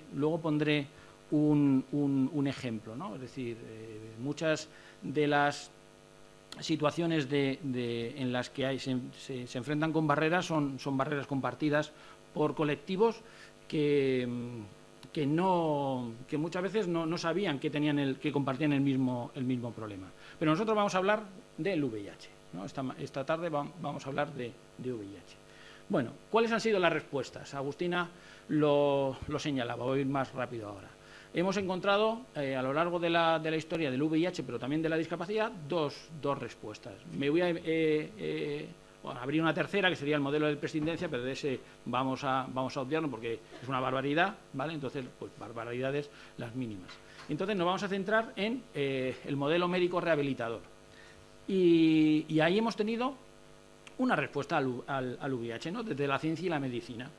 un ejemplo, ¿no? Es decir, muchas de las situaciones en las que se enfrentan con barreras son barreras compartidas por colectivos que muchas veces no sabían que compartían el mismo problema. Pero nosotros vamos a hablar del VIH, ¿no? Esta tarde vamos a hablar de VIH. Bueno, ¿cuáles han sido las respuestas? Agustina lo señalaba, voy a ir más rápido ahora. Hemos encontrado a lo largo de la historia del VIH, pero también de la discapacidad, dos respuestas. Me voy a abrir una tercera, que sería el modelo de presidencia, pero de ese vamos a obviarlo porque es una barbaridad, ¿vale? Entonces, pues barbaridades las mínimas. Entonces nos vamos a centrar en el modelo médico rehabilitador. Y ahí hemos tenido una respuesta al VIH, ¿no? Desde la ciencia y la medicina.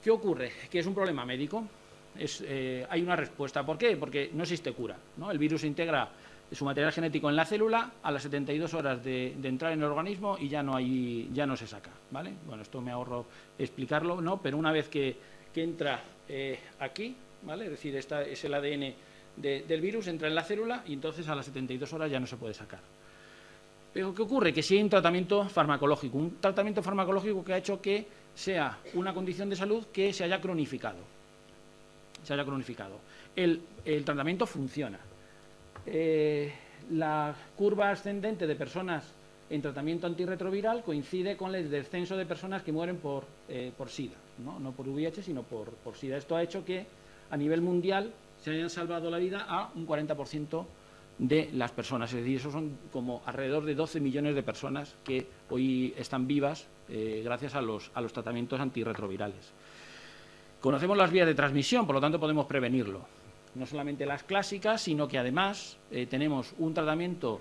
¿Qué ocurre? Que es un problema médico. Hay una respuesta. ¿Por qué? Porque no existe cura, ¿no? El virus integra su material genético en la célula a las 72 horas de entrar en el organismo y ya no se saca, ¿vale? Bueno, esto me ahorro explicarlo, ¿no? Pero una vez que entra aquí, ¿vale? Es decir, es el ADN del virus, entra en la célula y entonces a las 72 horas ya no se puede sacar. Pero ¿qué ocurre? Que sí hay un tratamiento farmacológico que ha hecho que sea una condición de salud que se haya cronificado. El tratamiento funciona. La curva ascendente de personas en tratamiento antirretroviral coincide con el descenso de personas que mueren por SIDA, no por VIH, sino por SIDA. Esto ha hecho que a nivel mundial se hayan salvado la vida a un 40% de las personas. Es decir, esos son como alrededor de 12 millones de personas que hoy están vivas gracias a los tratamientos antirretrovirales. Conocemos las vías de transmisión, por lo tanto podemos prevenirlo. No solamente las clásicas, sino que además tenemos un tratamiento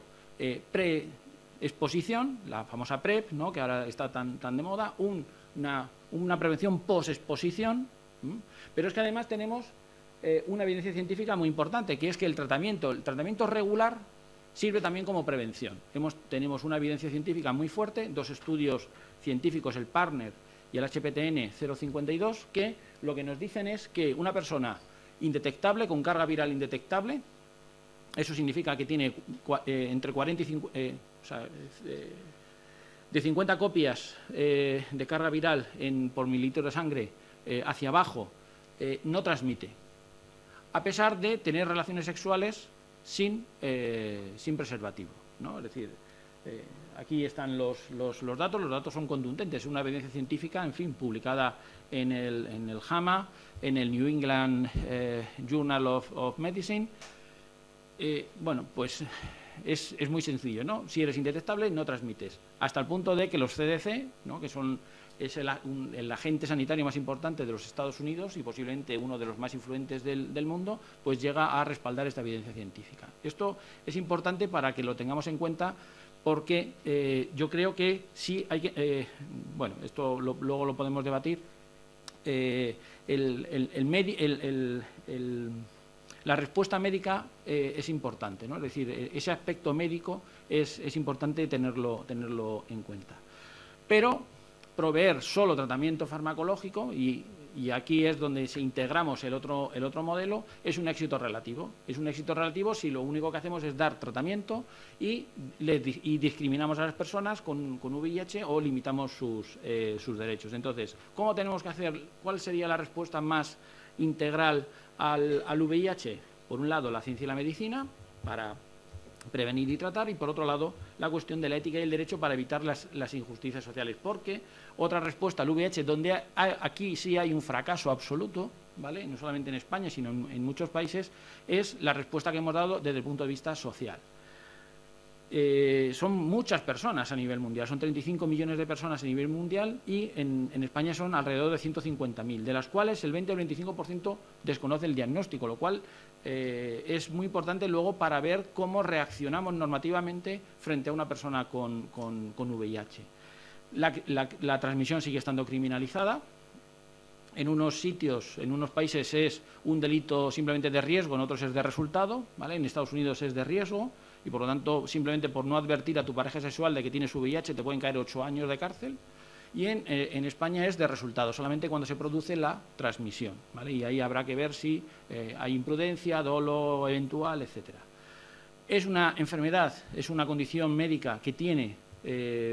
pre-exposición, la famosa PrEP, ¿no?, que ahora está tan de moda, una prevención post-exposición, pero es que además tenemos una evidencia científica muy importante, que es que el tratamiento regular sirve también como prevención. Tenemos una evidencia científica muy fuerte, 2 estudios científicos, el Partner y el HPTN 052, que lo que nos dicen es que una persona indetectable, con carga viral indetectable, eso significa que tiene entre 40 y 50, de 50 copias de carga viral por mililitro de sangre hacia abajo, no transmite, a pesar de tener relaciones sexuales sin preservativo, ¿no? Es decir, aquí están los datos son contundentes, una evidencia científica, en fin, publicada en el JAMA, en el New England Journal of Medicine. Bueno, pues es muy sencillo, ¿no? Si eres indetectable, no transmites. Hasta el punto de que los CDC, ¿no?, que es el agente sanitario más importante de los Estados Unidos y posiblemente uno de los más influyentes del mundo, pues llega a respaldar esta evidencia científica. Esto es importante para que lo tengamos en cuenta, porque yo creo que sí hay que... bueno, esto luego lo podemos debatir. La respuesta médica es importante, ¿no? Es decir, ese aspecto médico es importante tenerlo en cuenta. Pero proveer solo tratamiento farmacológico, y aquí es donde integramos el otro modelo, es un éxito relativo. Es un éxito relativo si lo único que hacemos es dar tratamiento y discriminamos a las personas con VIH o limitamos sus derechos. Entonces, ¿cómo tenemos que hacer? ¿Cuál sería la respuesta más integral al VIH? Por un lado, la ciencia y la medicina, para prevenir y tratar, y por otro lado, la cuestión de la ética y el derecho para evitar las injusticias sociales. Porque otra respuesta al VIH, donde aquí sí hay un fracaso absoluto, ¿vale?, no solamente en España, sino en muchos países, es la respuesta que hemos dado desde el punto de vista social. Son muchas personas a nivel mundial, son 35 millones de personas a nivel mundial, y en España son alrededor de 150.000, de las cuales el 20 o el 25% desconoce el diagnóstico, lo cual es muy importante luego para ver cómo reaccionamos normativamente frente a una persona con VIH. La transmisión sigue estando criminalizada. En unos sitios, en unos países es un delito simplemente de riesgo, en otros es de resultado, ¿vale? En Estados Unidos es de riesgo, y por lo tanto, simplemente por no advertir a tu pareja sexual de que tienes VIH te pueden caer 8 años de cárcel. Y en España es de resultado, solamente cuando se produce la transmisión, ¿vale? Y ahí habrá que ver si hay imprudencia, dolo eventual, etcétera. Es una enfermedad, es una condición médica que tiene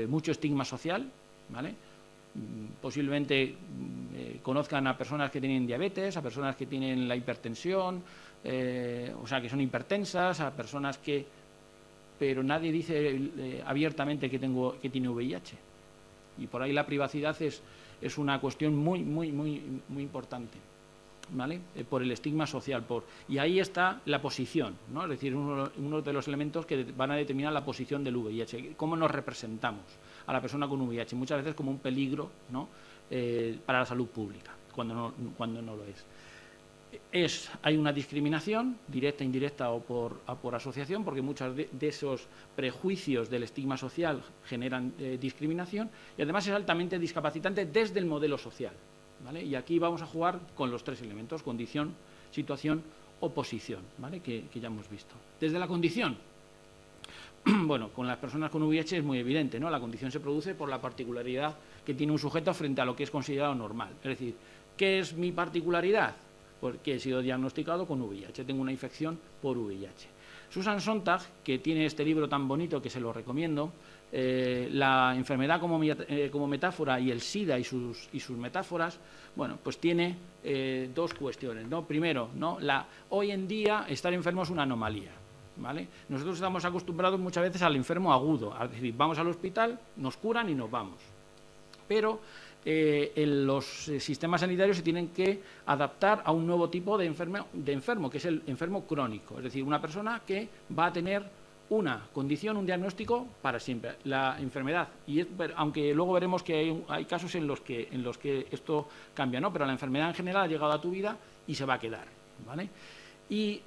mucho estigma social, ¿vale? Posiblemente conozcan a personas que tienen diabetes, a personas que tienen la hipertensión, o sea, que son hipertensas, a personas que... pero nadie dice abiertamente que tiene VIH. Y por ahí la privacidad es una cuestión muy importante, ¿vale? Por el estigma social. Y ahí está la posición, ¿no? Es decir, uno de los elementos que van a determinar la posición del VIH, cómo nos representamos a la persona con VIH, muchas veces como un peligro, ¿no?, para la salud pública, cuando no lo es. Hay una discriminación, directa, indirecta o por asociación, porque muchos de esos prejuicios del estigma social generan discriminación, y además es altamente discapacitante desde el modelo social, ¿vale? Y aquí vamos a jugar con los 3 elementos: condición, situación o posición, ¿vale?, que ya hemos visto. Desde la condición, bueno, con las personas con VIH es muy evidente, ¿no? La condición se produce por la particularidad que tiene un sujeto frente a lo que es considerado normal. Es decir, ¿qué es mi particularidad? Porque he sido diagnosticado con VIH, tengo una infección por VIH. Susan Sontag, que tiene este libro tan bonito que se lo recomiendo, La enfermedad como metáfora y el SIDA y sus metáforas, bueno, pues tiene 2 cuestiones, ¿no? Primero, ¿no?, hoy en día estar enfermo es una anomalía, ¿vale? Nosotros estamos acostumbrados muchas veces al enfermo agudo, es decir, vamos al hospital, nos curan y nos vamos. Pero los sistemas sanitarios se tienen que adaptar a un nuevo tipo de enfermo, que es el enfermo crónico, es decir, una persona que va a tener una condición, un diagnóstico para siempre, la enfermedad. Aunque luego veremos que hay casos en los que esto cambia, ¿no? Pero la enfermedad en general ha llegado a tu vida y se va a quedar, ¿vale? Y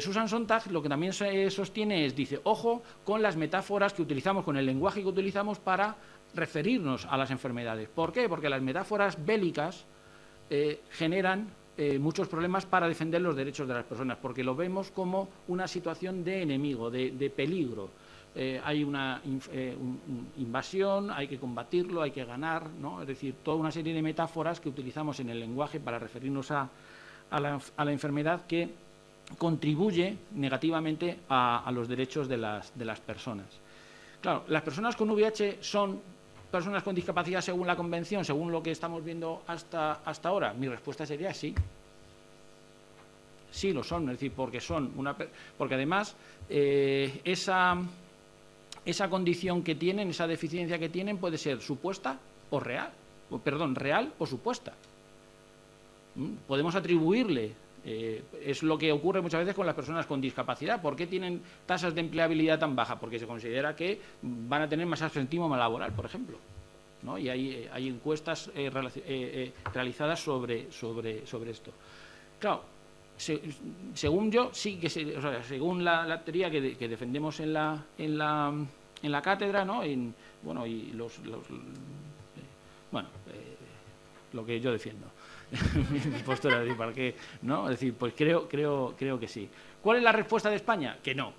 Susan Sontag lo que también se sostiene dice, ojo con las metáforas que utilizamos, con el lenguaje que utilizamos para referirnos a las enfermedades. ¿Por qué? Porque las metáforas bélicas generan muchos problemas para defender los derechos de las personas, porque lo vemos como una situación de enemigo, de peligro. Hay una invasión, hay que combatirlo, hay que ganar, ¿no? Es decir, toda una serie de metáforas que utilizamos en el lenguaje para referirnos a la enfermedad que contribuye negativamente a los derechos de las personas. Claro, las personas con VIH son personas con discapacidad según la Convención, según lo que estamos viendo hasta ahora. Mi respuesta sería sí. Sí lo son, es decir, porque además esa condición que tienen, esa deficiencia que tienen puede ser supuesta o real, real o supuesta. Podemos atribuirle, es lo que ocurre muchas veces con las personas con discapacidad. ¿Por qué tienen tasas de empleabilidad tan bajas? Porque se considera que van a tener más absentismo laboral, por ejemplo, ¿no? Y hay encuestas realizadas sobre esto. Claro, según yo, sí que según la teoría que defendemos en la cátedra, ¿no? Lo que yo defiendo. Mi postura, es decir, ¿para qué? ¿No? Es decir, pues creo que sí. ¿Cuál es la respuesta de España? Que no.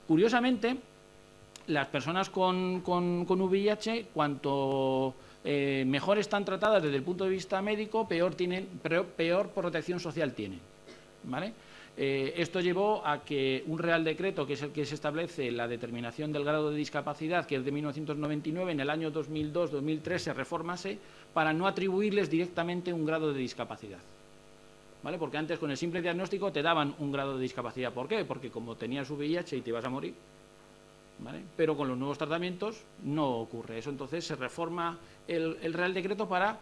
Curiosamente, las personas con VIH, cuanto mejor están tratadas desde el punto de vista médico, peor protección social tienen, ¿vale? Esto llevó a que un Real Decreto, que es el que se establece la determinación del grado de discapacidad, que es de 1999, en el año 2002-2003 se reformase para no atribuirles directamente un grado de discapacidad, ¿vale? Porque antes con el simple diagnóstico te daban un grado de discapacidad. ¿Por qué? Porque como tenías VIH y te ibas a morir, ¿vale? Pero con los nuevos tratamientos no ocurre eso. Entonces se reforma el Real Decreto para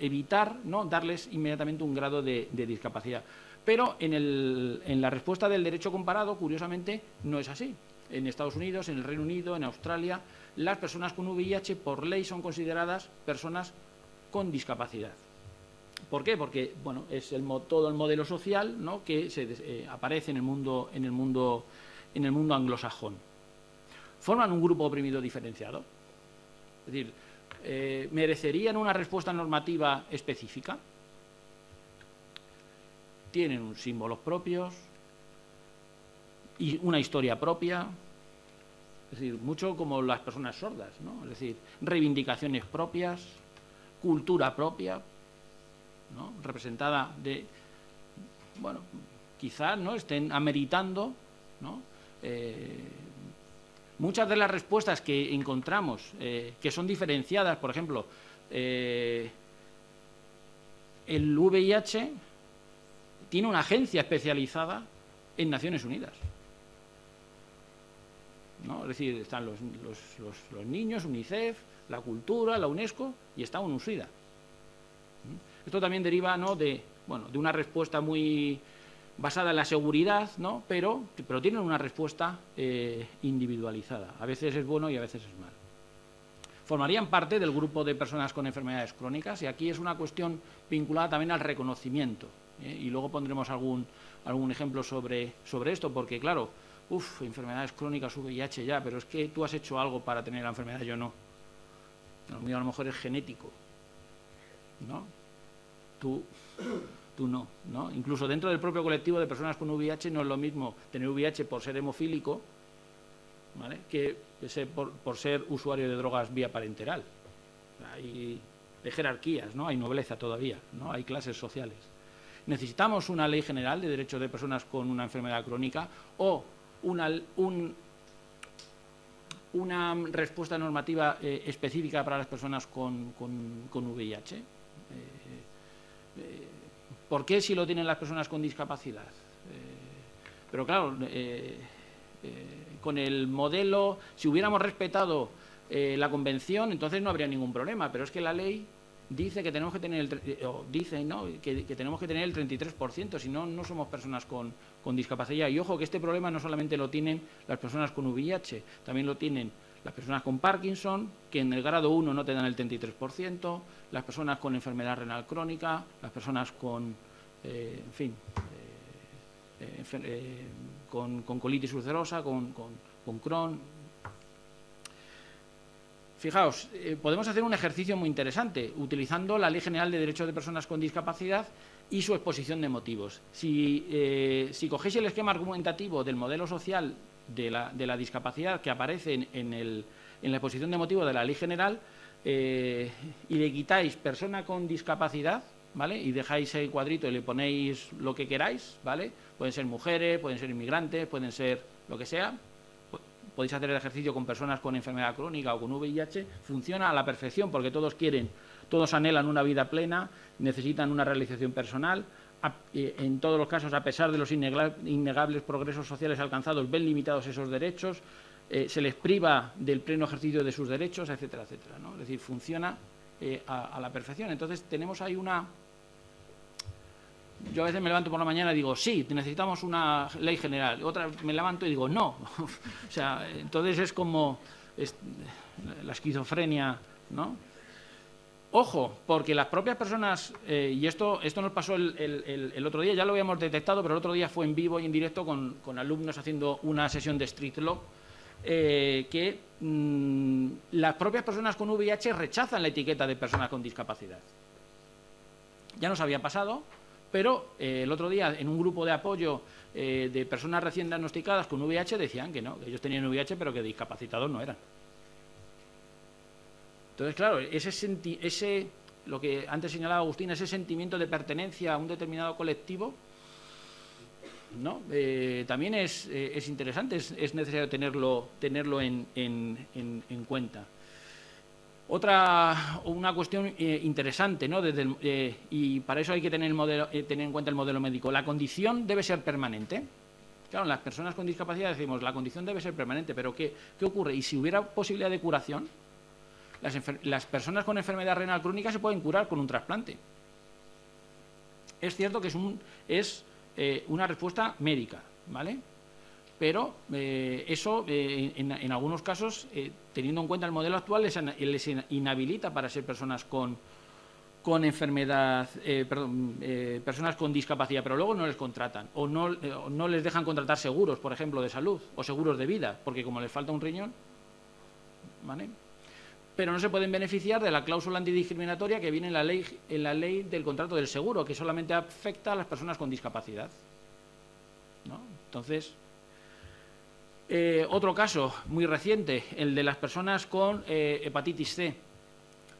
evitar, ¿no?, darles inmediatamente un grado de discapacidad. Pero en la respuesta del derecho comparado, curiosamente, no es así. En Estados Unidos, en el Reino Unido, en Australia, las personas con VIH por ley son consideradas personas con discapacidad. ¿Por qué? Porque bueno, es todo el modelo social, ¿no?, que aparece en el mundo anglosajón. Forman un grupo oprimido diferenciado. Es decir, ¿merecerían una respuesta normativa específica? Tienen unos símbolos propios y una historia propia. Es decir, mucho como las personas sordas, ¿no? Es decir, reivindicaciones propias, cultura propia, ¿no?, representada bueno, quizás, ¿no?, estén ameritando, ¿no?, muchas de las respuestas que encontramos, que son diferenciadas, por ejemplo, el VIH tiene una agencia especializada en Naciones Unidas, ¿no? Es decir, están los niños, UNICEF, la cultura, la UNESCO y está UNUSIDA. Esto también deriva, ¿no?, de una respuesta muy basada en la seguridad, ¿no?, pero tienen una respuesta individualizada. A veces es bueno y a veces es malo. Formarían parte del grupo de personas con enfermedades crónicas, y aquí es una cuestión vinculada también al reconocimiento, y luego pondremos algún ejemplo sobre esto, porque claro, enfermedades crónicas, VIH ya, pero es que tú has hecho algo para tener la enfermedad, yo no. Lo mío a lo mejor es genético, ¿no? Tú no, ¿no? Incluso dentro del propio colectivo de personas con VIH no es lo mismo tener VIH por ser hemofílico, ¿vale?, que por ser usuario de drogas vía parenteral. Hay jerarquías, ¿no? Hay nobleza todavía, ¿no? Hay clases sociales. Necesitamos una ley general de derechos de personas con una enfermedad crónica o una respuesta normativa específica para las personas con VIH. ¿Por qué si lo tienen las personas con discapacidad? Pero claro, con el modelo, si hubiéramos respetado la convención, entonces no habría ningún problema, pero es que la ley dice que tenemos que tener que tenemos que tener el 33%, si no, no somos personas con discapacidad. Y ojo que este problema no solamente lo tienen las personas con VIH, también lo tienen las personas con Parkinson, que en el grado 1 no te dan el 33%, las personas con enfermedad renal crónica, las personas con, con colitis ulcerosa, con Crohn. Fijaos, podemos hacer un ejercicio muy interesante utilizando la Ley General de Derechos de Personas con Discapacidad y su exposición de motivos. Si cogéis el esquema argumentativo del modelo social de la discapacidad que aparece en la exposición de motivos de la Ley General y le quitáis persona con discapacidad, ¿vale? Y dejáis el cuadrito y le ponéis lo que queráis, ¿vale? Pueden ser mujeres, pueden ser inmigrantes, pueden ser lo que sea. Podéis hacer el ejercicio con personas con enfermedad crónica o con VIH, funciona a la perfección porque todos anhelan una vida plena, necesitan una realización personal. En todos los casos, a pesar de los innegables progresos sociales alcanzados, ven limitados esos derechos, se les priva del pleno ejercicio de sus derechos, etcétera, etcétera, ¿no? Es decir, funciona a la perfección. Entonces, tenemos ahí una... Yo a veces me levanto por la mañana y digo, sí, necesitamos una ley general. Otra me levanto y digo, no. O sea, entonces es como la esquizofrenia, ¿no? Ojo, porque las propias personas, y esto nos pasó el otro día, ya lo habíamos detectado, pero el otro día fue en vivo y en directo con alumnos haciendo una sesión de Street Law, que las propias personas con VIH rechazan la etiqueta de personas con discapacidad. Ya nos había pasado, pero el otro día en un grupo de apoyo de personas recién diagnosticadas con VIH decían que no, que ellos tenían VIH pero que discapacitados no eran. Entonces, claro, ese lo que antes señalaba Agustín, ese sentimiento de pertenencia a un determinado colectivo, ¿no? También es interesante, es necesario tenerlo en cuenta. Una cuestión interesante, ¿no? Y para eso hay que tener en cuenta el modelo médico. La condición debe ser permanente. Claro, las personas con discapacidad decimos, la condición debe ser permanente, pero ¿qué ocurre? Y si hubiera posibilidad de curación, las personas con enfermedad renal crónica se pueden curar con un trasplante. Es cierto que es una respuesta médica, ¿vale? Pero eso, en algunos casos, teniendo en cuenta el modelo actual, les inhabilita para ser personas con enfermedad, personas con discapacidad, pero luego no les contratan o no les dejan contratar seguros, por ejemplo, de salud o seguros de vida, porque como les falta un riñón, ¿vale? Pero no se pueden beneficiar de la cláusula antidiscriminatoria que viene en la ley del contrato del seguro, que solamente afecta a las personas con discapacidad, ¿no? Entonces, otro caso muy reciente, el de las personas con hepatitis C,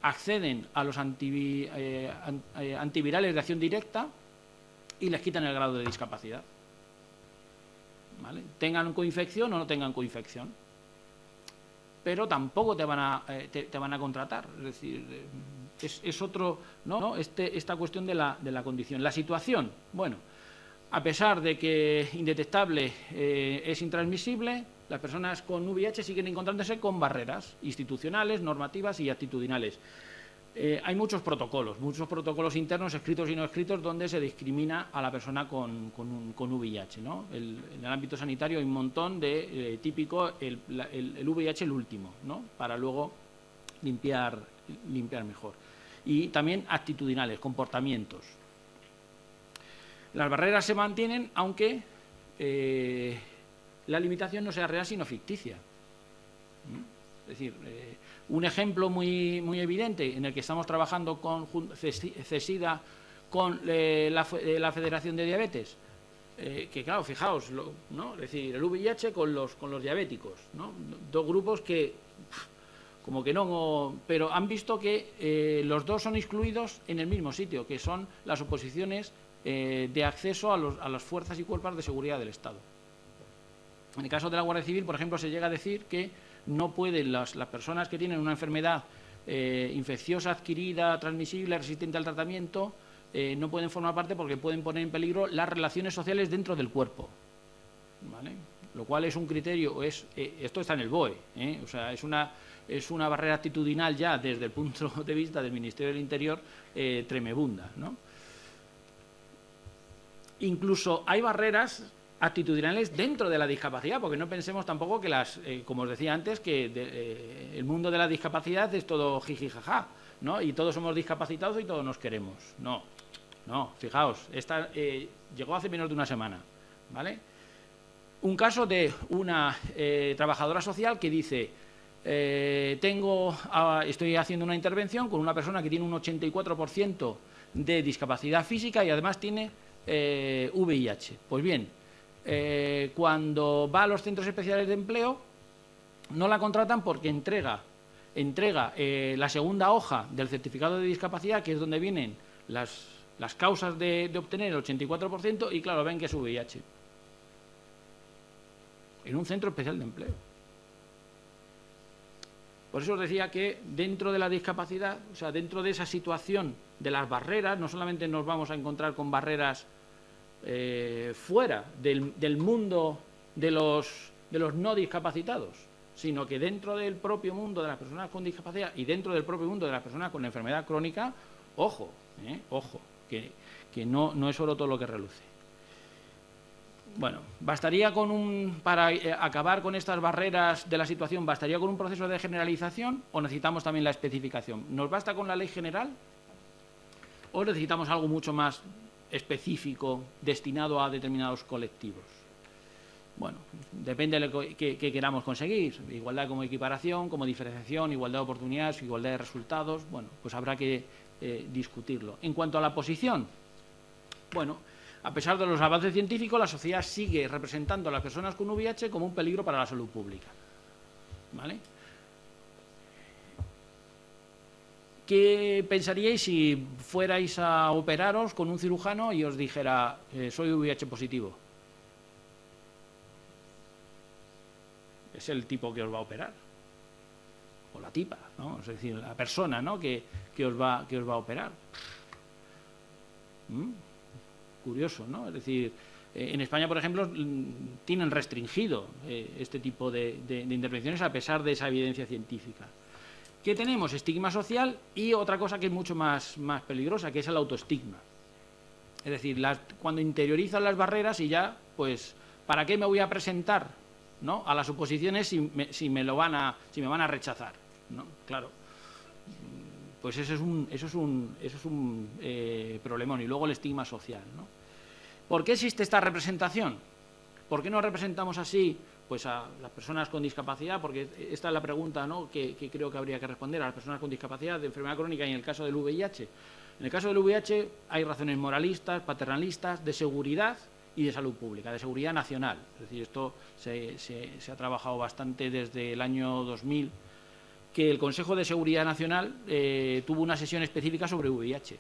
acceden a los antivirales de acción directa y les quitan el grado de discapacidad, ¿vale? Tengan coinfección o no tengan coinfección, pero tampoco te van a contratar. Es decir, es otro, ¿no? Esta cuestión de la condición. La situación, bueno, a pesar de que indetectable es intransmisible, las personas con VIH siguen encontrándose con barreras institucionales, normativas y actitudinales. Hay muchos protocolos internos, escritos y no escritos, donde se discrimina a la persona con VIH, ¿no? En el ámbito sanitario hay un montón de típico, el VIH el último, ¿no? Para luego limpiar mejor. Y también actitudinales, comportamientos. Las barreras se mantienen, aunque la limitación no sea real, sino ficticia. Es decir, un ejemplo muy evidente en el que estamos trabajando con CESIDA, con la Federación de Diabetes, que claro, fijaos, ¿no? Es decir, el VIH con los diabéticos, ¿no? Dos grupos que, como que no, pero han visto que los dos son excluidos en el mismo sitio, que son las oposiciones de acceso a las fuerzas y cuerpos de seguridad del Estado. En el caso de la Guardia Civil, por ejemplo, se llega a decir que no pueden las personas que tienen una enfermedad infecciosa, adquirida, transmisible, resistente al tratamiento, no pueden formar parte porque pueden poner en peligro las relaciones sociales dentro del cuerpo, ¿vale? Lo cual es un criterio, esto está en el BOE, o sea, es es una barrera actitudinal ya desde el punto de vista del Ministerio del Interior tremebunda, ¿no? Incluso hay barreras actitudinales dentro de la discapacidad, porque no pensemos tampoco que como os decía antes, que el mundo de la discapacidad es todo jiji jaja, ¿no? Y todos somos discapacitados y todos nos queremos. No, fijaos, esta llegó hace menos de una semana, ¿vale? Un caso de una trabajadora social que dice, estoy haciendo una intervención con una persona que tiene un 84% de discapacidad física y además tiene VIH. Pues bien, cuando va a los centros especiales de empleo no la contratan porque entrega la segunda hoja del certificado de discapacidad, que es donde vienen las causas de obtener el 84%, y claro, ven que es VIH. En un centro especial de empleo. Por eso os decía que dentro de la discapacidad, o sea, dentro de esa situación de las barreras, no solamente nos vamos a encontrar con barreras fuera del mundo de los no discapacitados, sino que dentro del propio mundo de las personas con discapacidad y dentro del propio mundo de las personas con enfermedad crónica, ojo, que no es oro todo lo que reluce. Bueno, bastaría para acabar con estas barreras de la situación, ¿bastaría con un proceso de generalización o necesitamos también la especificación? ¿Nos basta con la ley general o necesitamos algo mucho más específico destinado a determinados colectivos? Bueno, depende de lo que queramos conseguir. Igualdad como equiparación, como diferenciación, igualdad de oportunidades, igualdad de resultados. Bueno, pues habrá que discutirlo. En cuanto a la posición, bueno, a pesar de los avances científicos, la sociedad sigue representando a las personas con VIH como un peligro para la salud pública. ¿Vale? ¿Qué pensaríais si fuerais a operaros con un cirujano y os dijera soy VIH positivo? Es el tipo que os va a operar. O la tipa, ¿no? Es decir, la persona, ¿no? que os va a operar. Curioso, ¿no? Es decir, en España, por ejemplo, tienen restringido este tipo de intervenciones a pesar de esa evidencia científica. ¿Qué tenemos? Estigma social y otra cosa que es mucho más peligrosa, que es el autoestigma. Es decir, cuando interiorizan las barreras y ya, pues, ¿para qué me voy a presentar, ¿no? a las oposiciones si me van a rechazar, ¿no? Claro. Pues eso es un problemón. Y luego el estigma social, ¿no? ¿Por qué existe esta representación? ¿Por qué no representamos así pues a las personas con discapacidad? Porque esta es la pregunta, ¿no? que creo que habría que responder a las personas con discapacidad de enfermedad crónica y en el caso del VIH. En el caso del VIH hay razones moralistas, paternalistas, de seguridad y de salud pública, de seguridad nacional. Es decir, esto se ha trabajado bastante desde el año 2000, que el Consejo de Seguridad Nacional tuvo una sesión específica sobre VIH.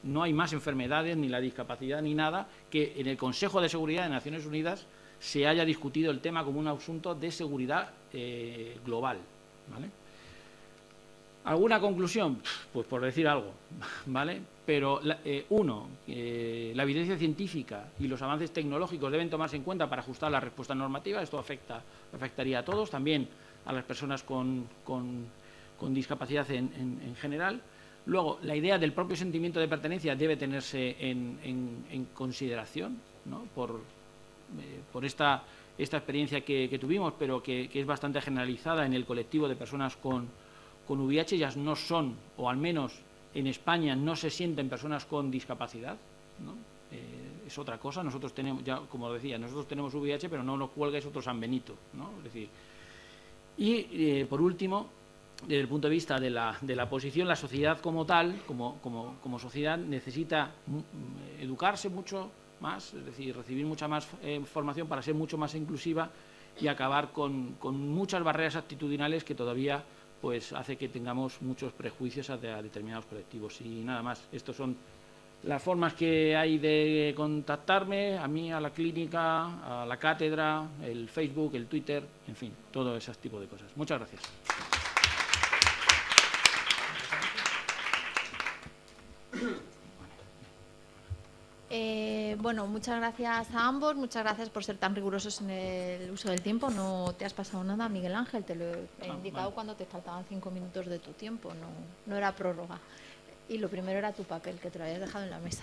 No hay más enfermedades, ni la discapacidad, ni nada, que en el Consejo de Seguridad de Naciones Unidas se haya discutido el tema como un asunto de seguridad global, ¿vale? ¿Alguna conclusión? Pues por decir algo, ¿vale? Pero, la evidencia científica y los avances tecnológicos deben tomarse en cuenta para ajustar la respuesta normativa. Esto afectaría a todos, también a las personas con discapacidad en general. Luego, la idea del propio sentimiento de pertenencia debe tenerse en consideración, ¿no? por esta experiencia que tuvimos, pero que es bastante generalizada en el colectivo de personas con VIH. Ellas no son, o al menos en España no se sienten personas con discapacidad, ¿no? Es otra cosa. Nosotros tenemos, ya como decía, nosotros tenemos VIH, pero no nos cuelga es otro San Benito, ¿no? Es decir, y por último, desde el punto de vista de la posición, la sociedad como tal, como sociedad, necesita educarse mucho más, es decir, recibir mucha más formación para ser mucho más inclusiva y acabar con muchas barreras actitudinales que todavía pues hace que tengamos muchos prejuicios a determinados colectivos. Y nada más, estas son las formas que hay de contactarme, a mí, a la clínica, a la cátedra, el Facebook, el Twitter, en fin, todo ese tipo de cosas. Muchas gracias. Bueno, muchas gracias a ambos, muchas gracias por ser tan rigurosos en el uso del tiempo. No te has pasado nada, Miguel Ángel, te lo he indicado vale. cuando te faltaban 5 minutos de tu tiempo, no era prórroga. Y lo primero era tu papel, que te lo habías dejado en la mesa.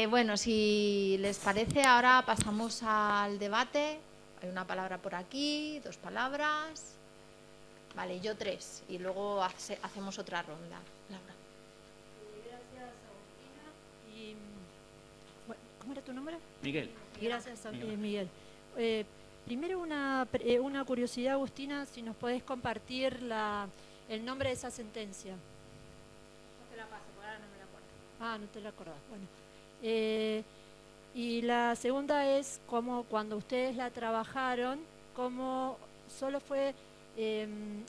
Bueno, si les parece, ahora pasamos al debate. Hay una palabra por aquí, 2 palabras. Vale, yo 3. Y luego hacemos otra ronda. Laura. Gracias, Agustina. Y, bueno, ¿cómo era tu nombre? Miguel. Gracias, Miguel. Primero una curiosidad, Agustina, si nos podés compartir el nombre de esa sentencia. Te la paso, por ahora no me la acuerdo. Ah, no te la acordás. Bueno. Y la segunda es cómo cuando ustedes la trabajaron, cómo solo fue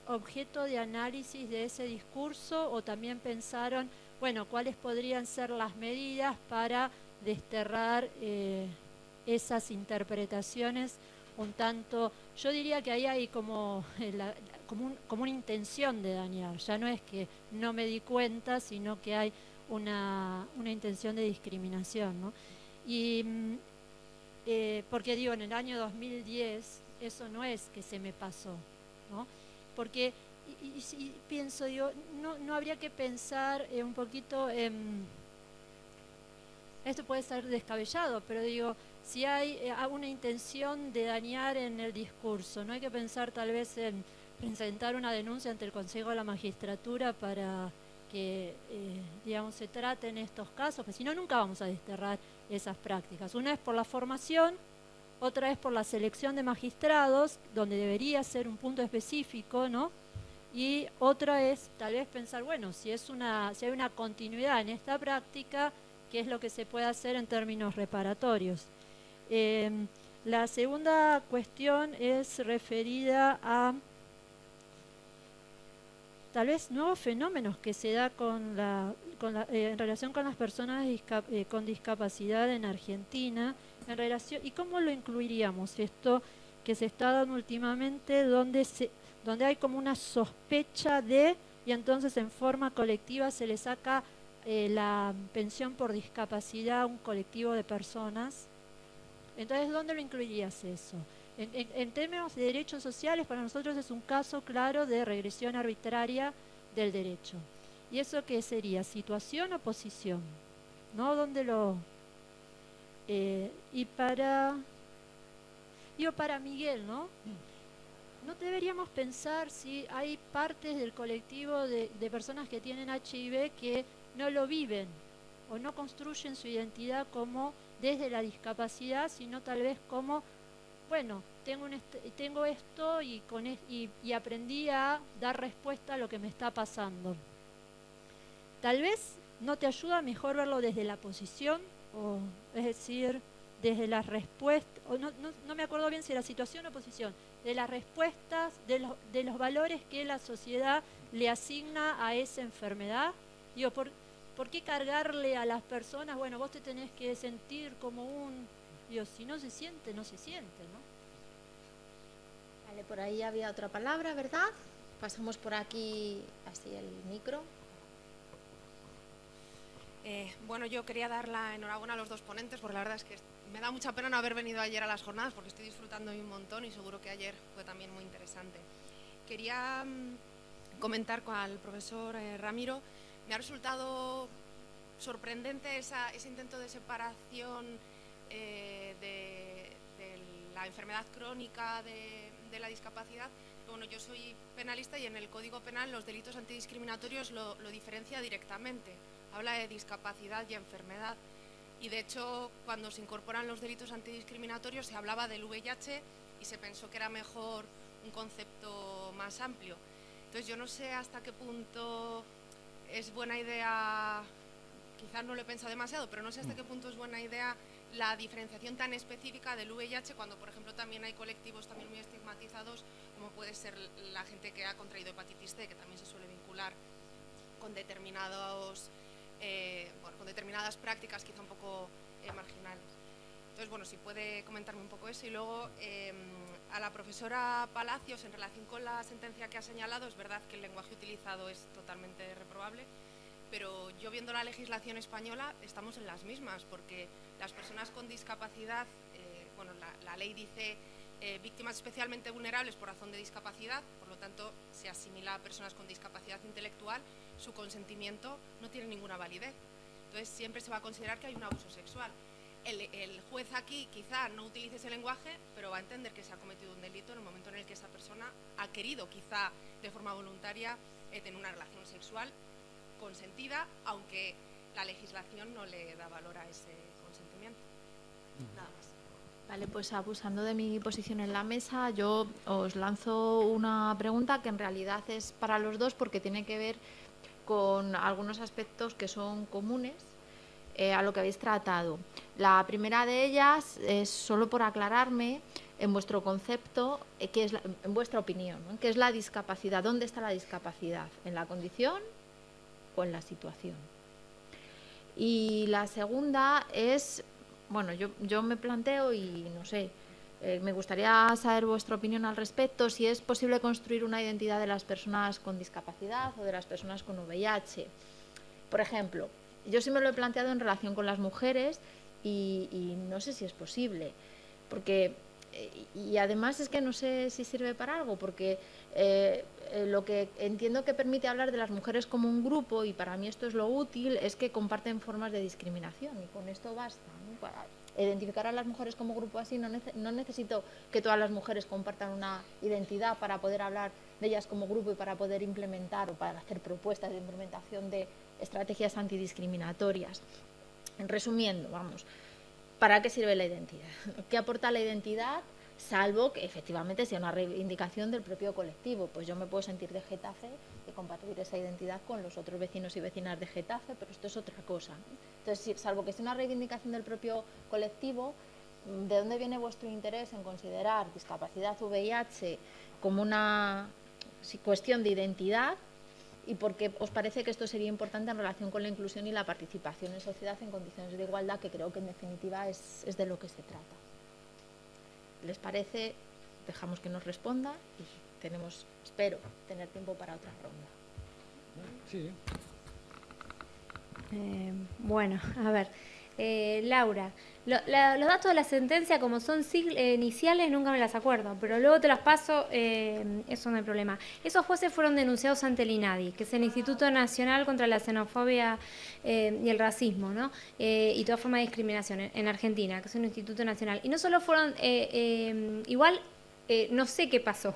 objeto de análisis de ese discurso, o también pensaron, bueno, cuáles podrían ser las medidas para desterrar esas interpretaciones un tanto. Yo diría que ahí hay como una intención de dañar, ya no es que no me di cuenta, sino que hay una intención de discriminación, ¿no? Y porque digo, en el año 2010 eso no es que se me pasó, ¿no? Porque y pienso, digo, no habría que pensar un poquito en... Esto puede ser descabellado, pero digo, si hay una intención de dañar en el discurso, no hay que pensar tal vez en presentar una denuncia ante el Consejo de la Magistratura para que, digamos, se traten estos casos, porque si no, nunca vamos a desterrar esas prácticas. Una es por la formación, otra es por la selección de magistrados, donde debería ser un punto específico, ¿no? Y otra es tal vez pensar, bueno, si hay una continuidad en esta práctica, ¿qué es lo que se puede hacer en términos reparatorios? La segunda cuestión es referida a tal vez nuevos fenómenos que se da en relación con las personas con discapacidad en Argentina, y cómo lo incluiríamos esto que se está dando últimamente, donde hay como una sospecha y entonces en forma colectiva se le saca la pensión por discapacidad a un colectivo de personas. Entonces, ¿dónde lo incluirías eso? En términos de derechos sociales, para nosotros es un caso claro de regresión arbitraria del derecho. ¿Y eso qué sería? ¿Situación o posición? ¿No? ¿Dónde lo...? Y para Miguel, ¿no? ¿No deberíamos pensar si hay partes del colectivo de personas que tienen HIV que no lo viven o no construyen su identidad como desde la discapacidad, sino tal vez como, bueno, tengo esto y aprendí a dar respuesta a lo que me está pasando? Tal vez no te ayuda mejor verlo desde la posición, es decir, desde las respuestas, o no me acuerdo bien si era situación o posición, de las respuestas, de los valores que la sociedad le asigna a esa enfermedad. Digo, ¿por qué cargarle a las personas? Bueno, vos te tenés que sentir como Digo, si no se siente, no se siente, ¿no? Vale, por ahí había otra palabra, ¿verdad? Pasamos por aquí, así el micro. Bueno, yo quería dar la enhorabuena a los dos ponentes, porque la verdad es que me da mucha pena no haber venido ayer a las jornadas, porque estoy disfrutando un montón y seguro que ayer fue también muy interesante. Quería comentar con el profesor Ramiro. Me ha resultado sorprendente ese intento de separación de la enfermedad crónica de la discapacidad. Bueno, yo soy penalista y en el Código Penal los delitos antidiscriminatorios lo diferencia directamente. Habla de discapacidad y enfermedad. Y de hecho, cuando se incorporan los delitos antidiscriminatorios se hablaba del VIH y se pensó que era mejor un concepto más amplio. Entonces yo no sé hasta qué punto es buena idea, quizás no lo he pensado demasiado, pero no sé hasta qué punto es buena idea la diferenciación tan específica del VIH cuando, por ejemplo, también hay colectivos también muy estigmatizados, como puede ser la gente que ha contraído hepatitis C, que también se suele vincular con con determinadas prácticas quizá un poco marginales. Entonces, bueno, si puede comentarme un poco eso. Y luego, a la profesora Palacios, en relación con la sentencia que ha señalado, es verdad que el lenguaje utilizado es totalmente reprobable, pero yo viendo la legislación española estamos en las mismas, porque las personas con discapacidad, bueno, la ley dice víctimas especialmente vulnerables por razón de discapacidad, por lo tanto se asimila a personas con discapacidad intelectual, su consentimiento no tiene ninguna validez. Entonces siempre se va a considerar que hay un abuso sexual. El juez aquí quizá no utilice ese lenguaje, pero va a entender que se ha cometido un delito en el momento en el que esa persona ha querido, quizá de forma voluntaria, tener una relación sexual consentida, aunque la legislación no le da valor a ese consentimiento. Nada más. Vale, pues abusando de mi posición en la mesa, yo os lanzo una pregunta que en realidad es para los dos porque tiene que ver con algunos aspectos que son comunes a lo que habéis tratado. La primera de ellas es solo por aclararme en vuestro concepto, en vuestra opinión, ¿no? ¿Qué es la discapacidad? ¿Dónde está la discapacidad? ¿En la condición o en la situación? Y la segunda es, bueno, yo me planteo y no sé, me gustaría saber vuestra opinión al respecto, si es posible construir una identidad de las personas con discapacidad o de las personas con VIH. Por ejemplo, yo sí me lo he planteado en relación con las mujeres y no sé si es posible, porque, y además es que no sé si sirve para algo, porque lo que entiendo que permite hablar de las mujeres como un grupo, y para mí esto es lo útil, es que comparten formas de discriminación y con esto basta, ¿no? Para identificar a las mujeres como grupo así, no necesito que todas las mujeres compartan una identidad para poder hablar de ellas como grupo y para poder implementar o para hacer propuestas de implementación de estrategias antidiscriminatorias. Resumiendo, vamos, ¿para qué sirve la identidad? ¿Qué aporta la identidad? Salvo que efectivamente sea una reivindicación del propio colectivo. Pues yo me puedo sentir de Getafe y compartir esa identidad con los otros vecinos y vecinas de Getafe, pero esto es otra cosa. Entonces, salvo que sea una reivindicación del propio colectivo, ¿de dónde viene vuestro interés en considerar discapacidad VIH como una cuestión de identidad? ¿Y por qué os parece que esto sería importante en relación con la inclusión y la participación en sociedad en condiciones de igualdad, que creo que en definitiva es de lo que se trata? ¿Les parece? Dejamos que nos responda y tenemos, espero, tener tiempo para otra ronda. Sí. Bueno, a ver, Laura, los datos de la sentencia, como son iniciales, nunca me las acuerdo, pero luego te las paso, eso no hay problema. Esos jueces fueron denunciados ante el INADI, que es el Instituto Nacional contra la Xenofobia y el Racismo, ¿no? Y toda forma de discriminación en Argentina, que es un instituto nacional. Y no solo fueron, igual, no sé qué pasó,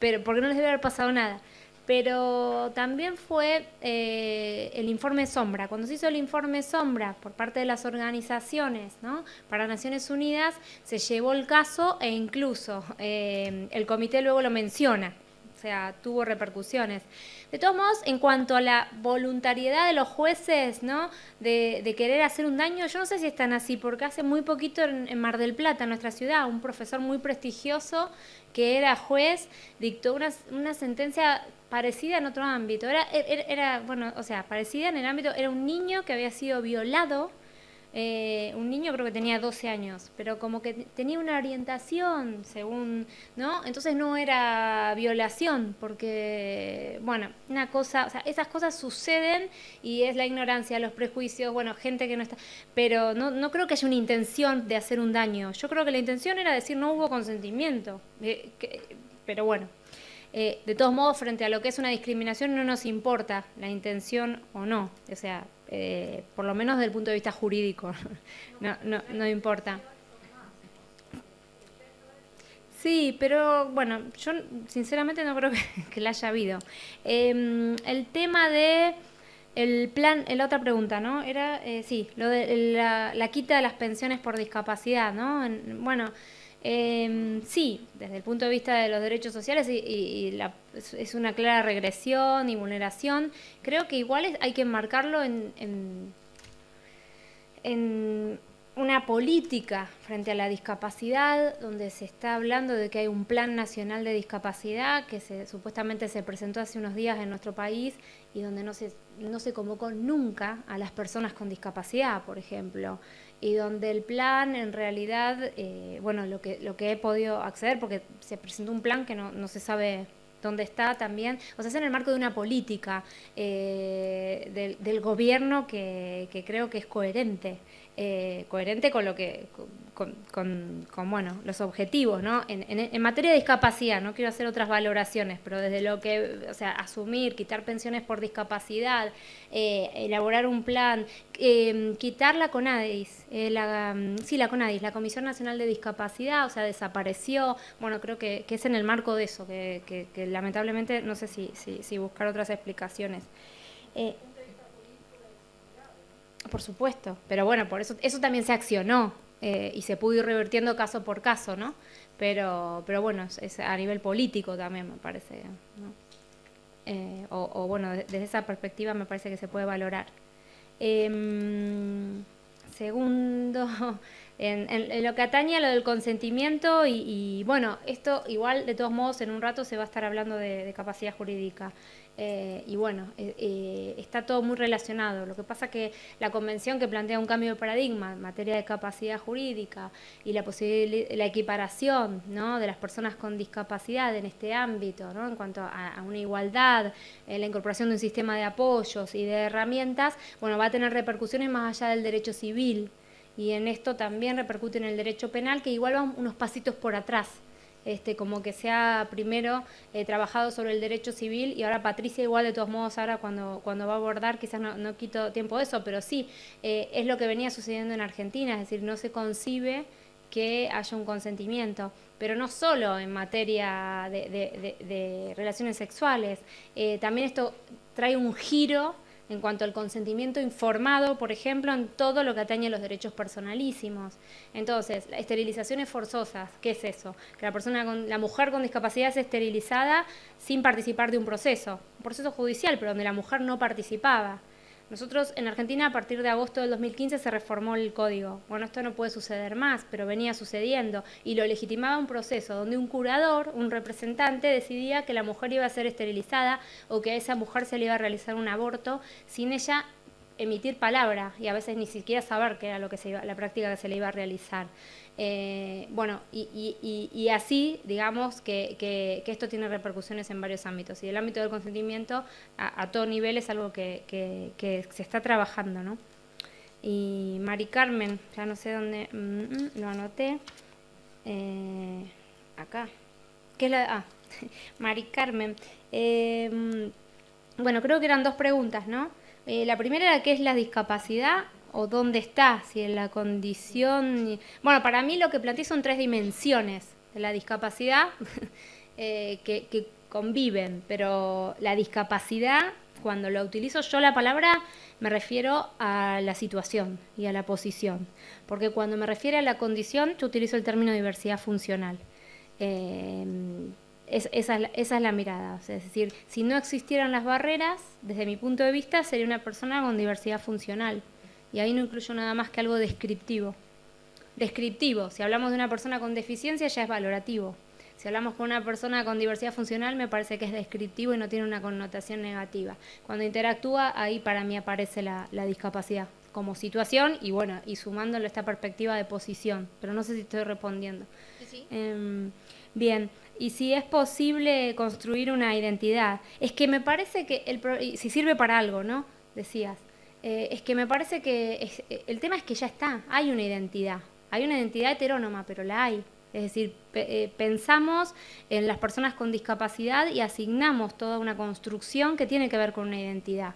pero porque no les debe haber pasado nada. Pero también fue el informe Sombra. Cuando se hizo el informe Sombra por parte de las organizaciones, ¿no?, para Naciones Unidas, se llevó el caso e incluso el comité luego lo menciona. O sea, tuvo repercusiones. De todos modos, en cuanto a la voluntariedad de los jueces, ¿no?, de querer hacer un daño, yo no sé si están así, porque hace muy poquito en Mar del Plata, en nuestra ciudad, un profesor muy prestigioso que era juez dictó una sentencia parecida en otro ámbito. Era, bueno, o sea, parecida en el ámbito, era un niño que había sido violado. Un niño creo que tenía 12 años, pero como que tenía una orientación según, ¿no? Entonces no era violación, porque, bueno, una cosa, o sea, esas cosas suceden y es la ignorancia, los prejuicios, bueno, gente que no está, pero no creo que haya una intención de hacer un daño. Yo creo que la intención era decir no hubo consentimiento, pero bueno. De todos modos, frente a lo que es una discriminación, no nos importa la intención o no, o sea, por lo menos desde el punto de vista jurídico, no importa. Sí, pero bueno, yo sinceramente no creo que la haya habido. El tema de el plan, la otra pregunta, ¿no? Era, sí, lo de la quita de las pensiones por discapacidad, ¿no? Bueno, sí, desde el punto de vista de los derechos sociales es una clara regresión y vulneración. Creo que igual hay que enmarcarlo en una política frente a la discapacidad, donde se está hablando de que hay un plan nacional de discapacidad que supuestamente se presentó hace unos días en nuestro país y donde no se convocó nunca a las personas con discapacidad, por ejemplo, y donde el plan en realidad, bueno, lo que he podido acceder, porque se presentó un plan que no se sabe donde está también, o sea, es en el marco de una política del gobierno que creo que es coherente con lo que con bueno, los objetivos, ¿no? En materia de discapacidad, no quiero hacer otras valoraciones, pero desde lo que, o sea, asumir, quitar pensiones por discapacidad, elaborar un plan, quitar la CONADIS, la CONADIS, la Comisión Nacional de Discapacidad, o sea, desapareció. Bueno, creo que es en el marco de eso, que lamentablemente no sé si buscar otras explicaciones. Por supuesto, pero bueno, por eso también se accionó y se pudo ir revirtiendo caso por caso, ¿no? Pero bueno, es a nivel político también me parece, ¿no? Bueno, desde esa perspectiva me parece que se puede valorar. Segundo, en lo que atañe a lo del consentimiento y bueno, esto igual de todos modos en un rato se va a estar hablando de capacidad jurídica. Y bueno, está todo muy relacionado. Lo que pasa que la convención que plantea un cambio de paradigma en materia de capacidad jurídica y la equiparación, ¿no?, de las personas con discapacidad en este ámbito, ¿no?, en cuanto a una igualdad, la incorporación de un sistema de apoyos y de herramientas, bueno, va a tener repercusiones más allá del derecho civil. Y en esto también repercute en el derecho penal, que igual van unos pasitos por atrás. Como que se ha primero trabajado sobre el derecho civil y ahora Patricia igual de todos modos ahora cuando va a abordar, quizás no quito tiempo de eso, pero sí, es lo que venía sucediendo en Argentina, es decir, no se concibe que haya un consentimiento, pero no solo en materia de relaciones sexuales, también esto trae un giro en cuanto al consentimiento informado, por ejemplo, en todo lo que atañe a los derechos personalísimos. Entonces, las esterilizaciones forzosas, ¿qué es eso? Que la mujer con discapacidad es esterilizada sin participar de un proceso judicial, pero donde la mujer no participaba. Nosotros en Argentina a partir de agosto del 2015 se reformó el código. Bueno, esto no puede suceder más, pero venía sucediendo y lo legitimaba un proceso donde un curador, un representante, decidía que la mujer iba a ser esterilizada o que a esa mujer se le iba a realizar un aborto sin ella emitir palabra y a veces ni siquiera saber qué era la práctica que se le iba a realizar. Bueno, y así, digamos, que esto tiene repercusiones en varios ámbitos. Y el ámbito del consentimiento a todo nivel es algo que se está trabajando, ¿no? Y Mari Carmen, ya no sé dónde, lo anoté, acá. ¿Qué es la? Mari Carmen. Bueno, creo que eran dos preguntas, ¿no? La primera era ¿qué es la discapacidad? ¿O dónde está? Si en la condición... Bueno, para mí lo que planteé son tres dimensiones de la discapacidad que conviven, pero la discapacidad, cuando lo utilizo yo la palabra, me refiero a la situación y a la posición, porque cuando me refiero a la condición, yo utilizo el término diversidad funcional. Esa es la mirada, es decir, si no existieran las barreras, desde mi punto de vista, sería una persona con diversidad funcional. Y ahí no incluyo nada más que algo descriptivo. Descriptivo, si hablamos de una persona con deficiencia ya es valorativo. Si hablamos con una persona con diversidad funcional me parece que es descriptivo y no tiene una connotación negativa. Cuando interactúa, ahí para mí aparece la discapacidad como situación y bueno, y sumándole esta perspectiva de posición. Pero no sé si estoy respondiendo. Sí. Bien, y si es posible construir una identidad. Es que me parece que si sirve para algo, ¿no? Decías. Es que me parece que el tema es que ya está, hay una identidad heterónoma, pero la hay. Es decir, pensamos en las personas con discapacidad y asignamos toda una construcción que tiene que ver con una identidad.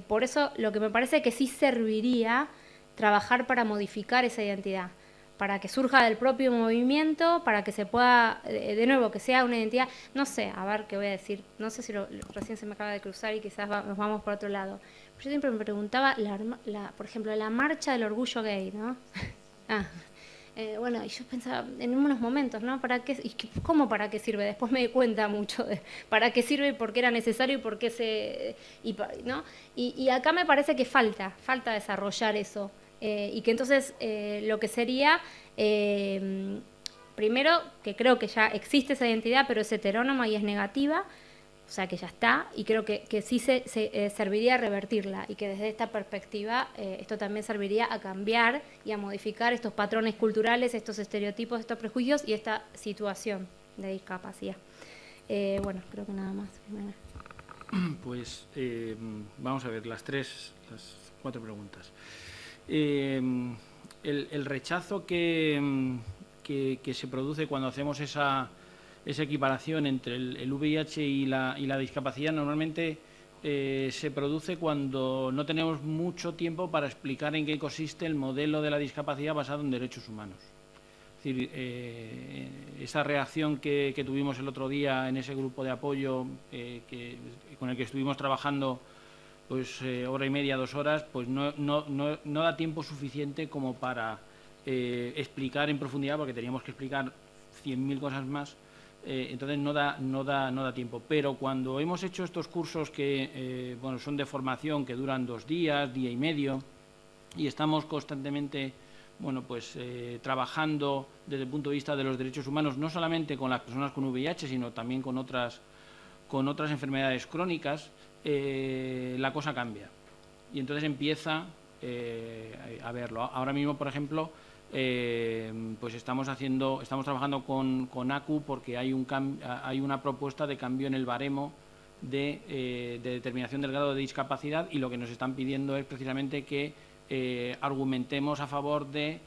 Por eso lo que me parece que sí serviría trabajar para modificar esa identidad, para que surja del propio movimiento, para que se pueda, de nuevo, que sea una identidad, no sé, a ver qué voy a decir, no sé si recién se me acaba de cruzar y quizás nos vamos por otro lado. Yo siempre me preguntaba, por ejemplo, la marcha del orgullo gay, ¿no? Bueno, y yo pensaba en unos momentos, ¿no? ¿Para qué? ¿Cómo para qué sirve? Después me di cuenta mucho de para qué sirve y por qué era necesario y por qué ¿no? Y acá me parece que falta desarrollar eso. Y que entonces lo que sería, primero, que creo que ya existe esa identidad, pero es heterónoma y es negativa, o sea que ya está, y creo que sí se serviría a revertirla, y que desde esta perspectiva esto también serviría a cambiar y a modificar estos patrones culturales, estos estereotipos, estos prejuicios y esta situación de discapacidad. Bueno, creo que nada más. Pues vamos a ver las 4 preguntas. El rechazo que se produce cuando hacemos esa equiparación entre el VIH y la discapacidad normalmente se produce cuando no tenemos mucho tiempo para explicar en qué consiste el modelo de la discapacidad basado en derechos humanos. Es decir, esa reacción que tuvimos el otro día en ese grupo de apoyo con el que estuvimos trabajando pues hora y media, 2 horas, pues no da tiempo suficiente como para explicar en profundidad, porque teníamos que explicar 100.000 cosas más. Entonces no da tiempo. Pero cuando hemos hecho estos cursos que bueno, son de formación, que duran 2 días, día y medio, y estamos constantemente bueno, pues, trabajando desde el punto de vista de los derechos humanos, no solamente con las personas con VIH, sino también con otras enfermedades crónicas, la cosa cambia. Y entonces empieza a verlo. Ahora mismo, por ejemplo, pues estamos trabajando con ACU porque hay una propuesta de cambio en el baremo de determinación del grado de discapacidad, y lo que nos están pidiendo es precisamente que argumentemos a favor de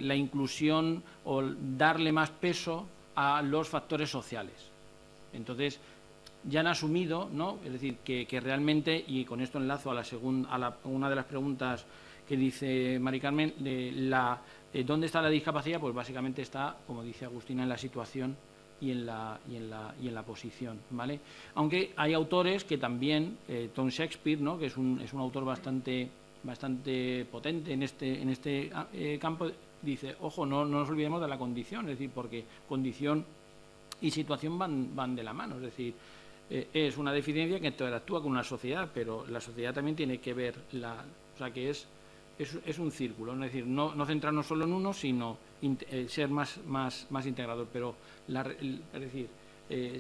la inclusión o darle más peso a los factores sociales. Entonces, ya han asumido, ¿no? Es decir, que realmente, y con esto enlazo a una de las preguntas que dice Mari Carmen, ¿dónde está la discapacidad? Pues básicamente está, como dice Agustina, en la situación y en la posición, ¿vale? Aunque hay autores que también, Tom Shakespeare, ¿no? Que es un autor bastante potente en este campo, dice, ojo, no nos olvidemos de la condición, es decir, porque condición y situación van de la mano, es decir, es una deficiencia que interactúa con una sociedad, pero la sociedad también tiene que ver o sea, que es un círculo, ¿no? Es decir, no centrarnos solo en uno, sino ser más integrador, pero es decir,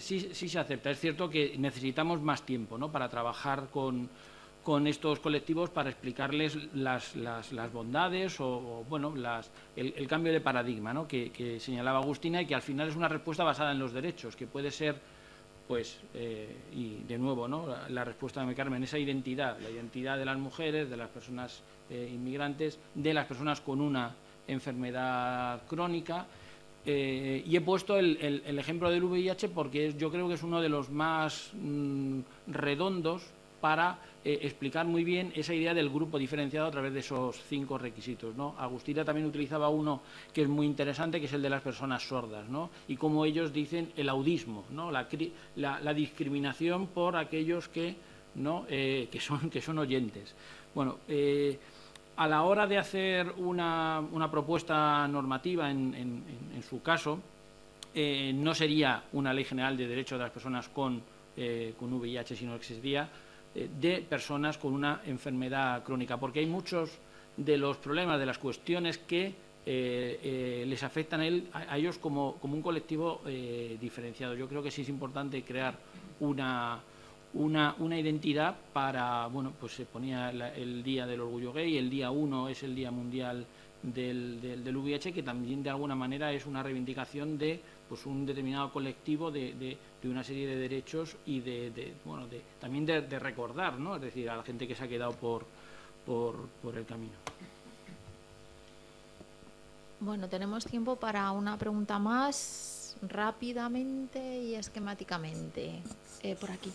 sí se acepta. Es cierto que necesitamos más tiempo, ¿no? Para trabajar con estos colectivos, para explicarles las bondades o bueno, el cambio de paradigma, ¿no? que señalaba Agustina, y que al final es una respuesta basada en los derechos, que puede ser, pues, y de nuevo, ¿no? La respuesta de Mari Carmen, esa identidad, la identidad de las mujeres, de las personas inmigrantes, de las personas con una enfermedad crónica. Y he puesto el ejemplo del VIH porque yo creo que es uno de los más redondos para explicar muy bien esa idea del grupo diferenciado a través de esos 5 requisitos, ¿no? Agustina también utilizaba uno que es muy interesante, que es el de las personas sordas, ¿no? Y como ellos dicen el audismo, ¿no? La discriminación por aquellos que son oyentes. Bueno, a la hora de hacer una propuesta normativa, en su caso, no sería una ley general de derechos de las personas con VIH, sino que sería de personas con una enfermedad crónica, porque hay muchos de los problemas, de las cuestiones que les afectan a ellos como un colectivo diferenciado. Yo creo que sí es importante crear una identidad para, bueno, pues se ponía el Día del Orgullo Gay, el día 1 es el Día Mundial del VIH, que también de alguna manera es una reivindicación de pues un determinado colectivo de una serie de derechos y también de recordar, ¿no? Es decir, a la gente que se ha quedado por el camino. Bueno, tenemos tiempo para una pregunta más, rápidamente y esquemáticamente. Por aquí.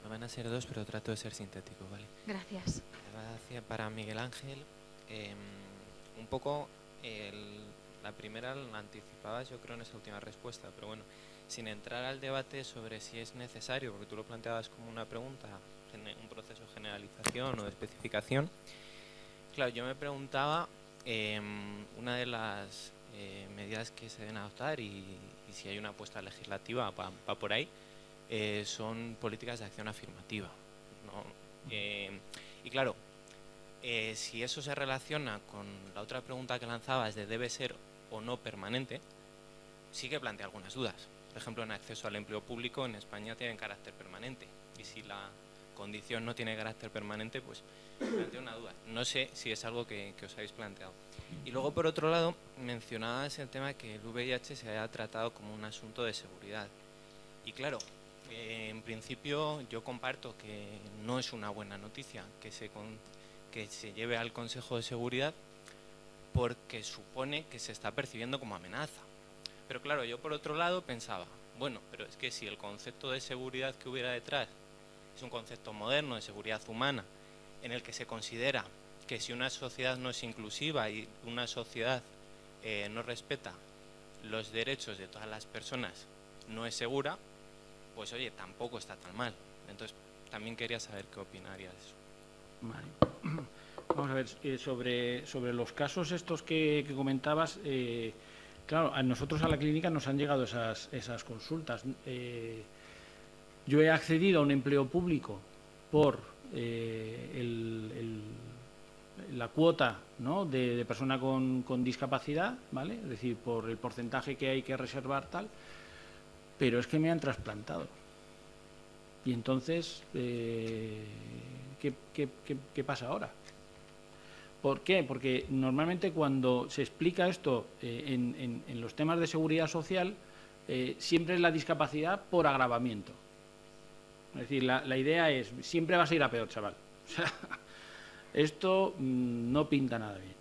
Van a ser 2, pero trato de ser sintético, ¿vale? Gracias. Para Miguel Ángel, un poco la primera la anticipabas, yo creo, en esa última respuesta, pero bueno, sin entrar al debate sobre si es necesario, porque tú lo planteabas como una pregunta, un proceso de generalización o de especificación. Claro, yo me preguntaba una de las medidas que se deben adoptar y si hay una apuesta legislativa va por ahí. Son políticas de acción afirmativa, ¿no? Y claro, si eso se relaciona con la otra pregunta que lanzabas de debe ser o no permanente, sí que plantea algunas dudas. Por ejemplo, en acceso al empleo público en España tienen carácter permanente, y si la condición no tiene carácter permanente, pues planteo una duda. No sé si es algo que os habéis planteado. Y luego, por otro lado, mencionabas el tema de que el VIH se haya tratado como un asunto de seguridad. Y claro, en principio yo comparto que no es una buena noticia que se lleve al Consejo de Seguridad, porque supone que se está percibiendo como amenaza. Pero claro, yo por otro lado pensaba, bueno, pero es que si el concepto de seguridad que hubiera detrás es un concepto moderno de seguridad humana, en el que se considera que si una sociedad no es inclusiva y una sociedad no respeta los derechos de todas las personas, no es segura, pues oye, tampoco está tan mal. Entonces, también quería saber qué opinaría de eso. Vale. Vamos a ver, sobre los casos estos que comentabas, claro, a nosotros a la clínica nos han llegado esas consultas. Yo he accedido a un empleo público por la cuota, ¿no?, de persona con discapacidad, ¿vale? Es decir, por el porcentaje que hay que reservar, tal, pero es que me han trasplantado. Y entonces, ¿qué pasa ahora? ¿Por qué? Porque normalmente cuando se explica esto en los temas de seguridad social, siempre es la discapacidad por agravamiento. Es decir, la idea es, siempre vas a ir a peor, chaval. O sea, esto no pinta nada bien.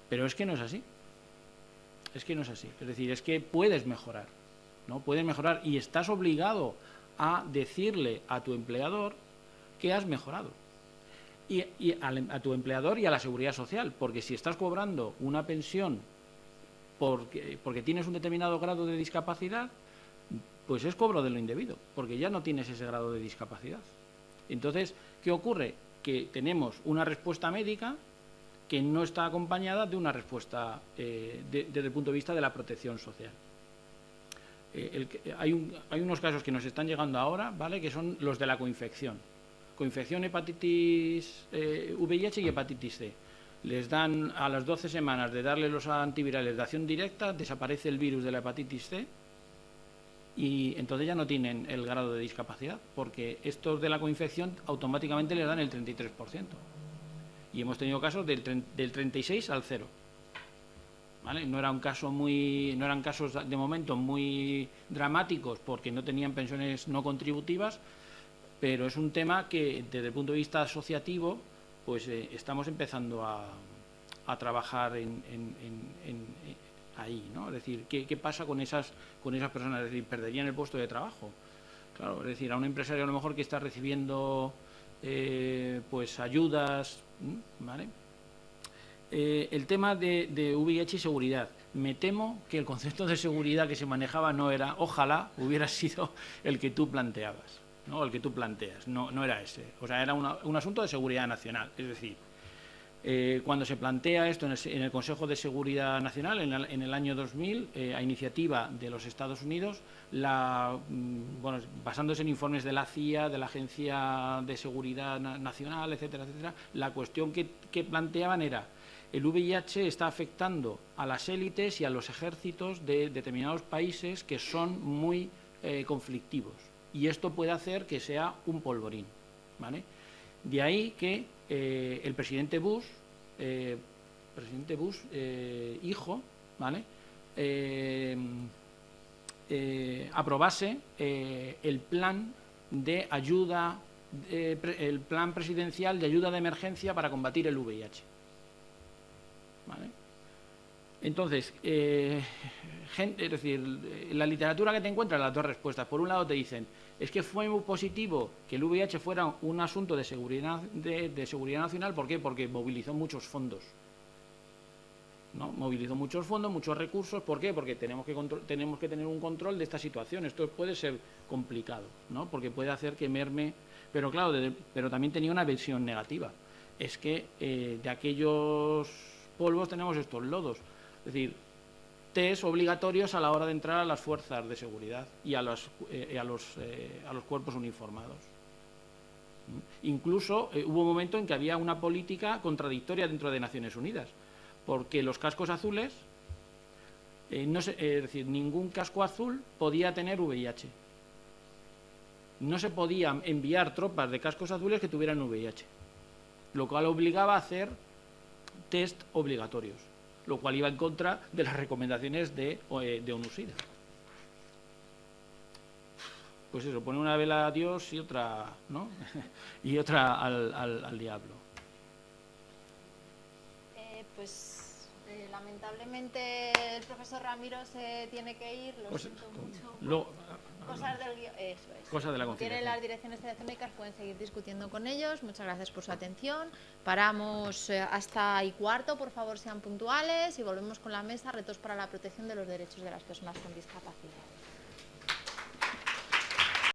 Pero es que no es así. Es que no es así. Es decir, es que puedes mejorar, ¿no? Puedes mejorar y estás obligado a decirle a tu empleador que has mejorado. Y a tu empleador y a la seguridad social, porque si estás cobrando una pensión porque tienes un determinado grado de discapacidad, pues es cobro de lo indebido, porque ya no tienes ese grado de discapacidad. Entonces, ¿qué ocurre? Que tenemos una respuesta médica que no está acompañada de una respuesta desde el punto de vista de la protección social. Hay unos casos que nos están llegando ahora, ¿vale?, que son los de la coinfección. Coinfección, hepatitis VIH y hepatitis C. Les dan a las 12 semanas de darle los antivirales de acción directa, desaparece el virus de la hepatitis C y entonces ya no tienen el grado de discapacidad, porque estos de la coinfección automáticamente les dan el 33%. Y hemos tenido casos del 36 al 0. ¿Vale? No eran casos de momento muy dramáticos porque no tenían pensiones no contributivas, pero es un tema que desde el punto de vista asociativo pues estamos empezando a trabajar ahí, ¿no? Es decir, ¿qué pasa con esas personas? Es decir, perderían el puesto de trabajo. Claro, es decir, a un empresario a lo mejor que está recibiendo pues ayudas, ¿vale? El tema de VIH y seguridad. Me temo que el concepto de seguridad que se manejaba no era, ojalá hubiera sido el que tú planteabas, ¿no? El que tú planteas, no era ese. O sea, era un asunto de seguridad nacional. Es decir, cuando se plantea esto en el Consejo de Seguridad Nacional, en el año 2000, a iniciativa de los Estados Unidos, basándose en informes de la CIA, de la Agencia de Seguridad Nacional, etcétera, etcétera, la cuestión que planteaban era: el VIH está afectando a las élites y a los ejércitos de determinados países que son muy conflictivos. Y esto puede hacer que sea un polvorín, ¿vale? De ahí que el presidente Bush, hijo, ¿vale?, aprobase el plan de ayuda, el plan presidencial de ayuda de emergencia para combatir el VIH. ¿Vale? Entonces, es decir, la literatura que te encuentras, las dos respuestas. Por un lado te dicen, es que fue muy positivo que el VIH fuera un asunto de seguridad nacional. ¿Por qué? Porque movilizó muchos fondos, ¿no? Movilizó muchos fondos, muchos recursos. ¿Por qué? Porque tenemos que tener un control de esta situación. Esto puede ser complicado, ¿no? Porque puede hacer que merme. Pero claro, pero también tenía una visión negativa. Es que de aquellos polvos tenemos estos lodos. Es decir, test obligatorios a la hora de entrar a las fuerzas de seguridad y a los cuerpos uniformados. Incluso hubo un momento en que había una política contradictoria dentro de Naciones Unidas, porque los cascos azules, es decir, ningún casco azul podía tener VIH. no se podían enviar tropas de cascos azules que tuvieran VIH, lo cual obligaba a hacer test obligatorios, lo cual iba en contra de las recomendaciones de ONU-SIDA. Pues eso, pone una vela a Dios y otra, ¿no? y otra al diablo. Lamentablemente el profesor Ramiro se tiene que ir, lo siento mucho. Cosas del guión, eso es. Cosas de la Como tienen conciliación. las direcciones telefónicas, pueden seguir discutiendo con ellos. Muchas gracias por su atención. Paramos hasta y cuarto, por favor sean puntuales, y volvemos con la mesa, retos para la protección de los derechos de las personas con discapacidad.